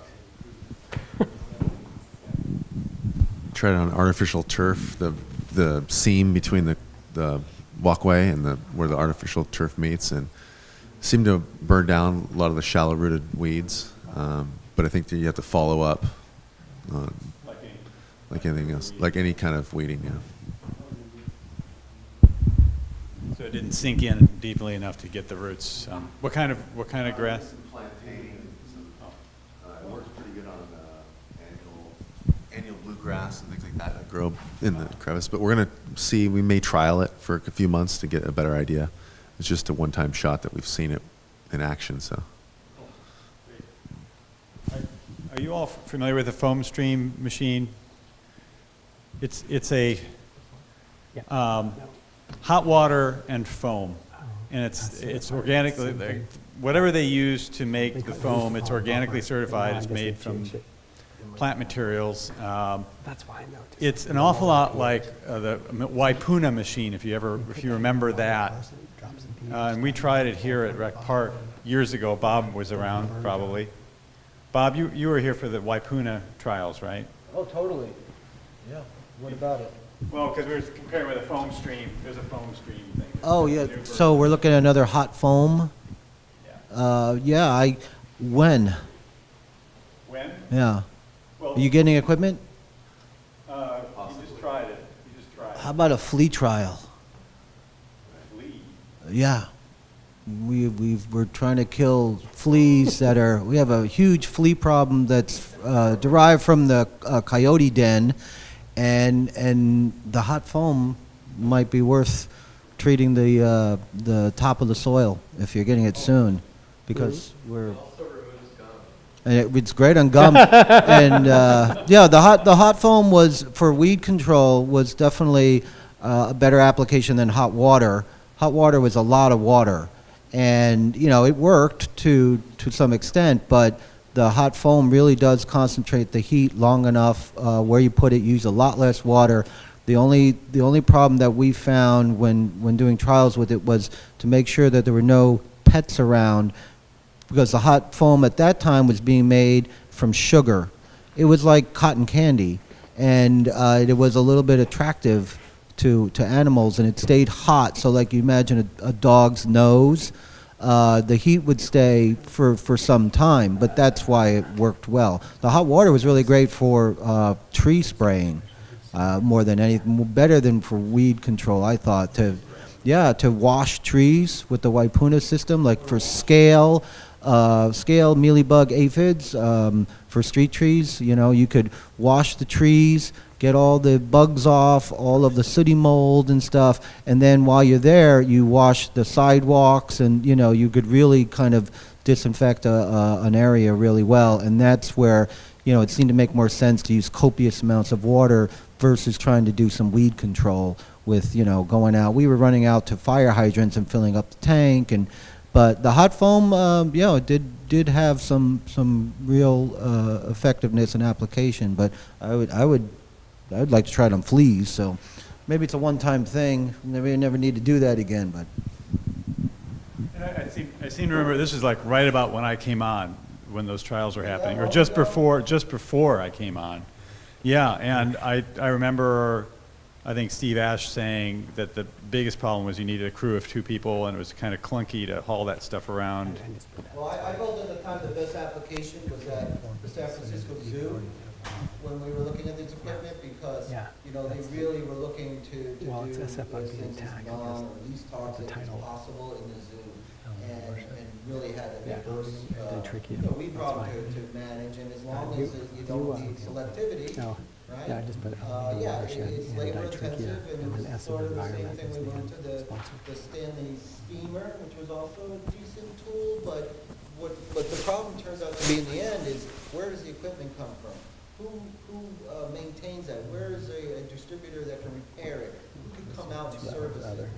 [SPEAKER 10] Tried on artificial turf, the seam between the walkway and where the artificial turf meets, and seemed to burn down a lot of the shallow-rooted weeds. But I think that you have to follow up, like anything else, like any kind of weeding. Yeah.
[SPEAKER 1] So it didn't sink in deeply enough to get the roots. What kind of grass?
[SPEAKER 10] Some plantain. It works pretty good on annual bluegrass and things like that that grow in the crevice. But we're gonna see. We may trial it for a few months to get a better idea. It's just a one-time shot that we've seen it in action. So.
[SPEAKER 1] Are you all familiar with the foam stream machine? It's a hot water and foam, and it's organically, whatever they use to make the foam, it's organically certified. It's made from plant materials.
[SPEAKER 5] That's why I know.
[SPEAKER 1] It's an awful lot like the Waipuna machine, if you remember that. And we tried it here at Rec Park years ago. Bob was around, probably. Bob, you were here for the Waipuna trials, right?
[SPEAKER 11] Oh, totally. Yeah. What about it?
[SPEAKER 1] Well, because we were comparing with a foam stream. There's a foam stream thing.
[SPEAKER 11] Oh, yeah. So we're looking at another hot foam.
[SPEAKER 1] Yeah.
[SPEAKER 11] When?
[SPEAKER 1] When?
[SPEAKER 11] Yeah.
[SPEAKER 1] Well,
[SPEAKER 11] Are you getting equipment?
[SPEAKER 1] you just tried it.
[SPEAKER 11] How about a flea trial?
[SPEAKER 1] Flea.
[SPEAKER 11] Yeah. We're trying to kill fleas we have a huge flea problem that's derived from the coyote den, and the hot foam might be worth treating the top of the soil if you're getting it soon, because it's great on gum. And the hot foam was for weed control was definitely a better application than hot water. Hot water was a lot of water. And, it worked to some extent, but the hot foam really does concentrate the heat long enough where you put it, use a lot less water. The only problem that we found when doing trials with it was to make sure that there were no pets around, because the hot foam at that time was being made from sugar. It was like cotton candy, and it was a little bit attractive to animals, and it stayed hot. So like you imagine a dog's nose, the heat would stay for some time, but that's why it worked well. The hot water was really great for tree spraying, more than anything, better than for weed control, I thought. To wash trees with the Waipuna system, like for scale mealybug aphids, for street trees, you could wash the trees, get all the bugs off, all of the sooty mold and stuff, and then while you're there, you wash the sidewalks, and you could really kind of disinfect an area really well. And that's where it seemed to make more sense to use copious amounts of water versus trying to do some weed control with going out. We were running out to fire hydrants and filling up the tank, but the hot foam, it did have some real effectiveness and application. But I'd like to try it on fleas, so maybe it's a one-time thing. Maybe I never need to do that again. But
[SPEAKER 1] And I seem to remember this is like right about when I came on, when those trials were happening, or just before I came on. Yeah, and I remember, I think Steve Ash saying that the biggest problem was you needed a crew of 2 people, and it was kind of clunky to haul that stuff around.
[SPEAKER 11] well, I felt at the time the best application was at the San Francisco Zoo when we were looking at this equipment, because they really were looking to do this as non-least toxic as possible in the zoo, and really had a diverse weed problem to manage. And as long as you don't need selectivity, right?
[SPEAKER 5] Yeah, I just put it on the watershed
[SPEAKER 11] It's
[SPEAKER 5] and
[SPEAKER 11] labor
[SPEAKER 5] Dittrichia,
[SPEAKER 11] intensive,
[SPEAKER 5] and
[SPEAKER 11] and
[SPEAKER 5] then
[SPEAKER 11] it's
[SPEAKER 5] SF
[SPEAKER 11] sort of the same
[SPEAKER 5] Environment
[SPEAKER 11] thing
[SPEAKER 5] is
[SPEAKER 11] we
[SPEAKER 5] the
[SPEAKER 11] went to the
[SPEAKER 5] sponsor.
[SPEAKER 11] Stanley steamer, which was also a decent tool, but what the problem turns out to be in the end is, where does the equipment come from? Who maintains that? Where is a distributor that can repair it? Who can come out and service it?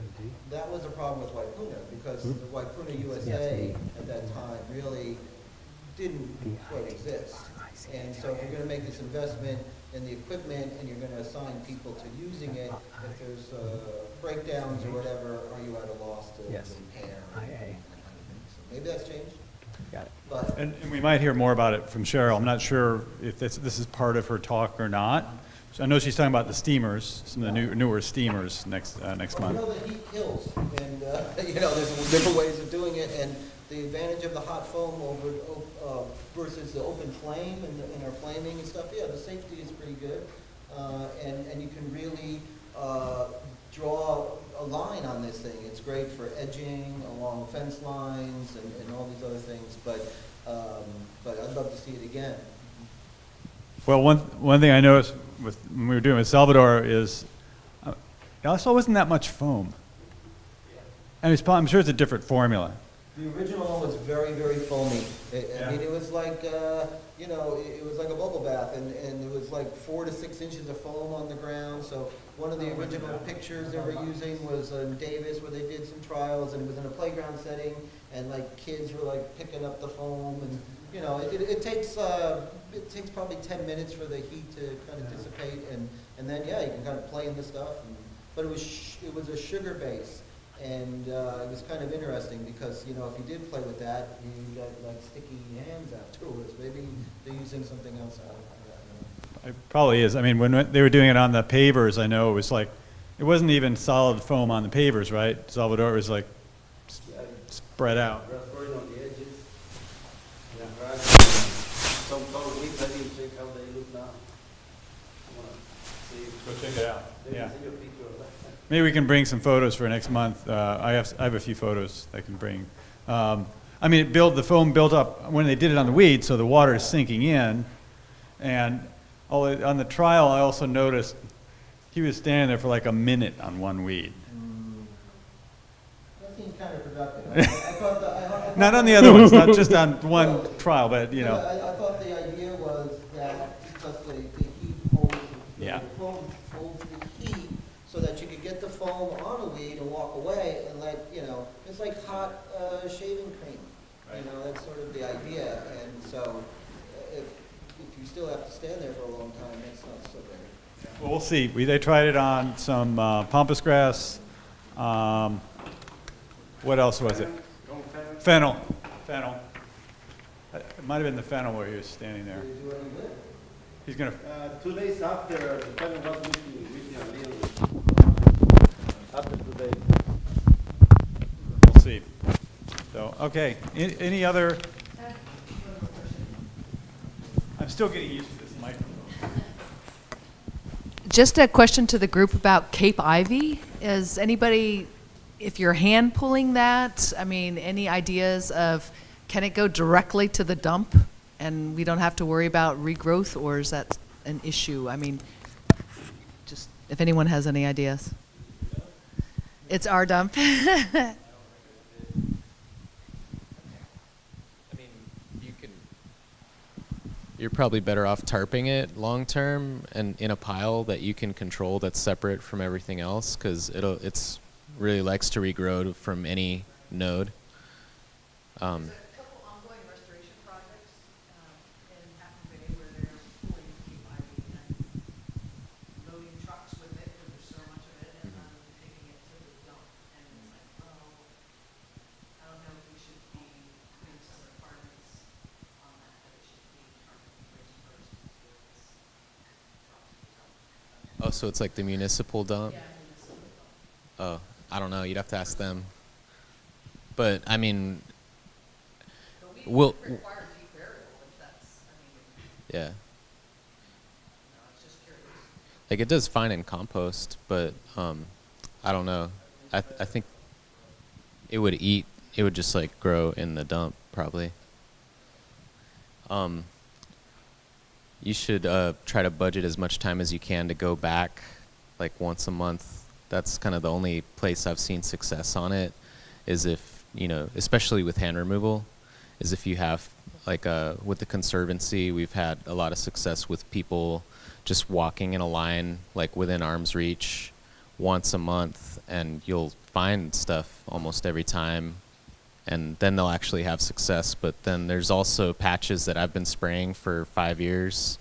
[SPEAKER 11] That was a problem with Waipuna, because the Waipuna USA at that time really didn't quite exist. And so if you're going to make this investment in the equipment and you're going to assign people to using it, if there's breakdowns or whatever, are you at a loss to repair? That kind of thing. So maybe that's changed.
[SPEAKER 5] Got it.
[SPEAKER 1] And we might hear more about it from Cheryl. I'm not sure if this is part of her talk or not. I know she's talking about the steamers, some of the newer steamers next
[SPEAKER 11] You
[SPEAKER 1] month.
[SPEAKER 11] know, the heat kills, and, you know, there's different ways of doing it, and the advantage of the hot foam over, versus the open flame and our flaming and stuff, yeah, the safety is pretty good. And you can really, draw a line on this thing. It's great for edging along fence lines and all these other things, but I'd love to see it again.
[SPEAKER 1] Well, one thing I noticed when we were doing with Salvador is, it also wasn't that much foam. And I'm sure it's a different formula.
[SPEAKER 11] The original one was very, very foamy. I mean, it was like, you know, it was like a bubble bath, and it was like 4 to 6 inches of foam on the ground. So one of the original pictures they were using was in Davis, where they did some trials, and it was in a playground setting, and like kids were like picking up the foam, and you know, it takes probably 10 minutes for the heat to kind of dissipate, and then yeah, you can kind of play in the stuff. But it was a sugar base. And it was kind of interesting because, you know, if you did play with that, you got like sticky hands afterwards. Maybe they're using something else out of that.
[SPEAKER 1] It probably is. I mean, when they were doing it on the pavers, I know it was like, it wasn't even solid foam on the pavers, right? Salvador was like spread out.
[SPEAKER 12] Raspberry on the edges. Yeah. Some color weeks, I didn't check how they look now. I want to see.
[SPEAKER 1] Go check it out. Yeah.
[SPEAKER 12] See a picture of that.
[SPEAKER 1] Maybe we can bring some photos for next month. I have a few photos I can bring. I mean, the foam built up when they did it on the weed, so the water is sinking in. And on the trial, I also noticed he was standing there for like a minute on one weed.
[SPEAKER 11] That seemed kind of productive. I thought
[SPEAKER 1] Not on the other ones, not just on one trial, but you know.
[SPEAKER 11] I thought the idea was that because the heat holds,
[SPEAKER 1] Yeah.
[SPEAKER 11] the foam holds the heat, so that you could get the foam on a weed and walk away and let, you know, it's like hot shaving cream. You know, that's sort of the idea. And so if you still have to stand there for a long time, that's not so great.
[SPEAKER 1] Well, we'll see. They tried it on some pampas grass. What else was it? Fennel. Fennel. It might have been the fennel where he was standing there.
[SPEAKER 11] Did you do any good?
[SPEAKER 1] He's going to...
[SPEAKER 12] 2 days after, the panel was with me a little bit. After 2 days.
[SPEAKER 1] We'll see. So, okay. Any other... I'm still getting used to this microphone.
[SPEAKER 9] Just a question to the group about Cape Ivy. Is anybody, if you're hand pulling that, I mean, any ideas of, can it go directly to the dump and we don't have to worry about regrowth, or is that an issue? I mean, just if anyone has any ideas. It's our dump.
[SPEAKER 8] I mean, you're probably better off tarping it long term and in a pile that you can control that's separate from everything else, because it's really likes to regrow from any node.
[SPEAKER 9] There's a couple ongoing restoration projects in Half Bay where they're pulling Cape Ivy and loading trucks with it because there's so much of it, and then taking it to the dump. And it's like, oh, I don't know if we should be putting some requirements on that it should be targeted first before it's
[SPEAKER 8] Oh, so it's like the municipal dump?
[SPEAKER 9] Yeah, municipal dump.
[SPEAKER 8] Oh, I don't know. You'd have to ask them. But I mean,
[SPEAKER 9] But we
[SPEAKER 8] we'll.
[SPEAKER 9] require deep burial if that's, I mean,
[SPEAKER 8] Yeah.
[SPEAKER 9] it's just curious.
[SPEAKER 8] Like it does fine in compost, but I don't know. I think it would just like grow in the dump probably. You should try to budget as much time as you can to go back like once a month. That's kind of the only place I've seen success on it, is if, you know, especially with hand removal, is if you have like with the Conservancy, we've had a lot of success with people just walking in a line like within arm's reach once a month, and you'll find stuff almost every time, and then they'll actually have success. But then there's also patches that I've been spraying for 5 years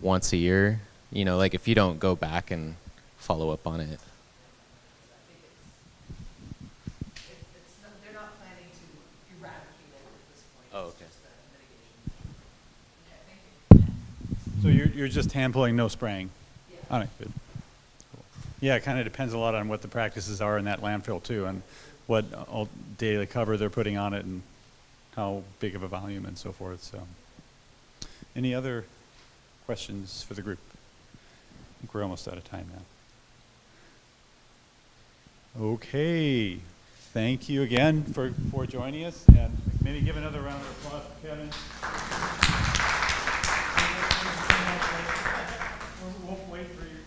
[SPEAKER 8] once a year, you know, like if you don't go back and follow up on it.
[SPEAKER 9] They're not planning to eradicate it at this point.
[SPEAKER 8] Oh,
[SPEAKER 9] It's
[SPEAKER 8] okay.
[SPEAKER 9] just a mitigation. Okay, thank you.
[SPEAKER 1] So you're just hand pulling, no spraying?
[SPEAKER 9] Yeah.
[SPEAKER 1] All right, good. Cool. Yeah, it kind of depends a lot on what the practices are in that landfill too, and what daily cover they're putting on it, and how big of a volume and so forth. So, any other questions for the group? I think we're almost out of time now. Okay, thank you again for joining us, and maybe give another round of applause for Kevin. We'll wait for you.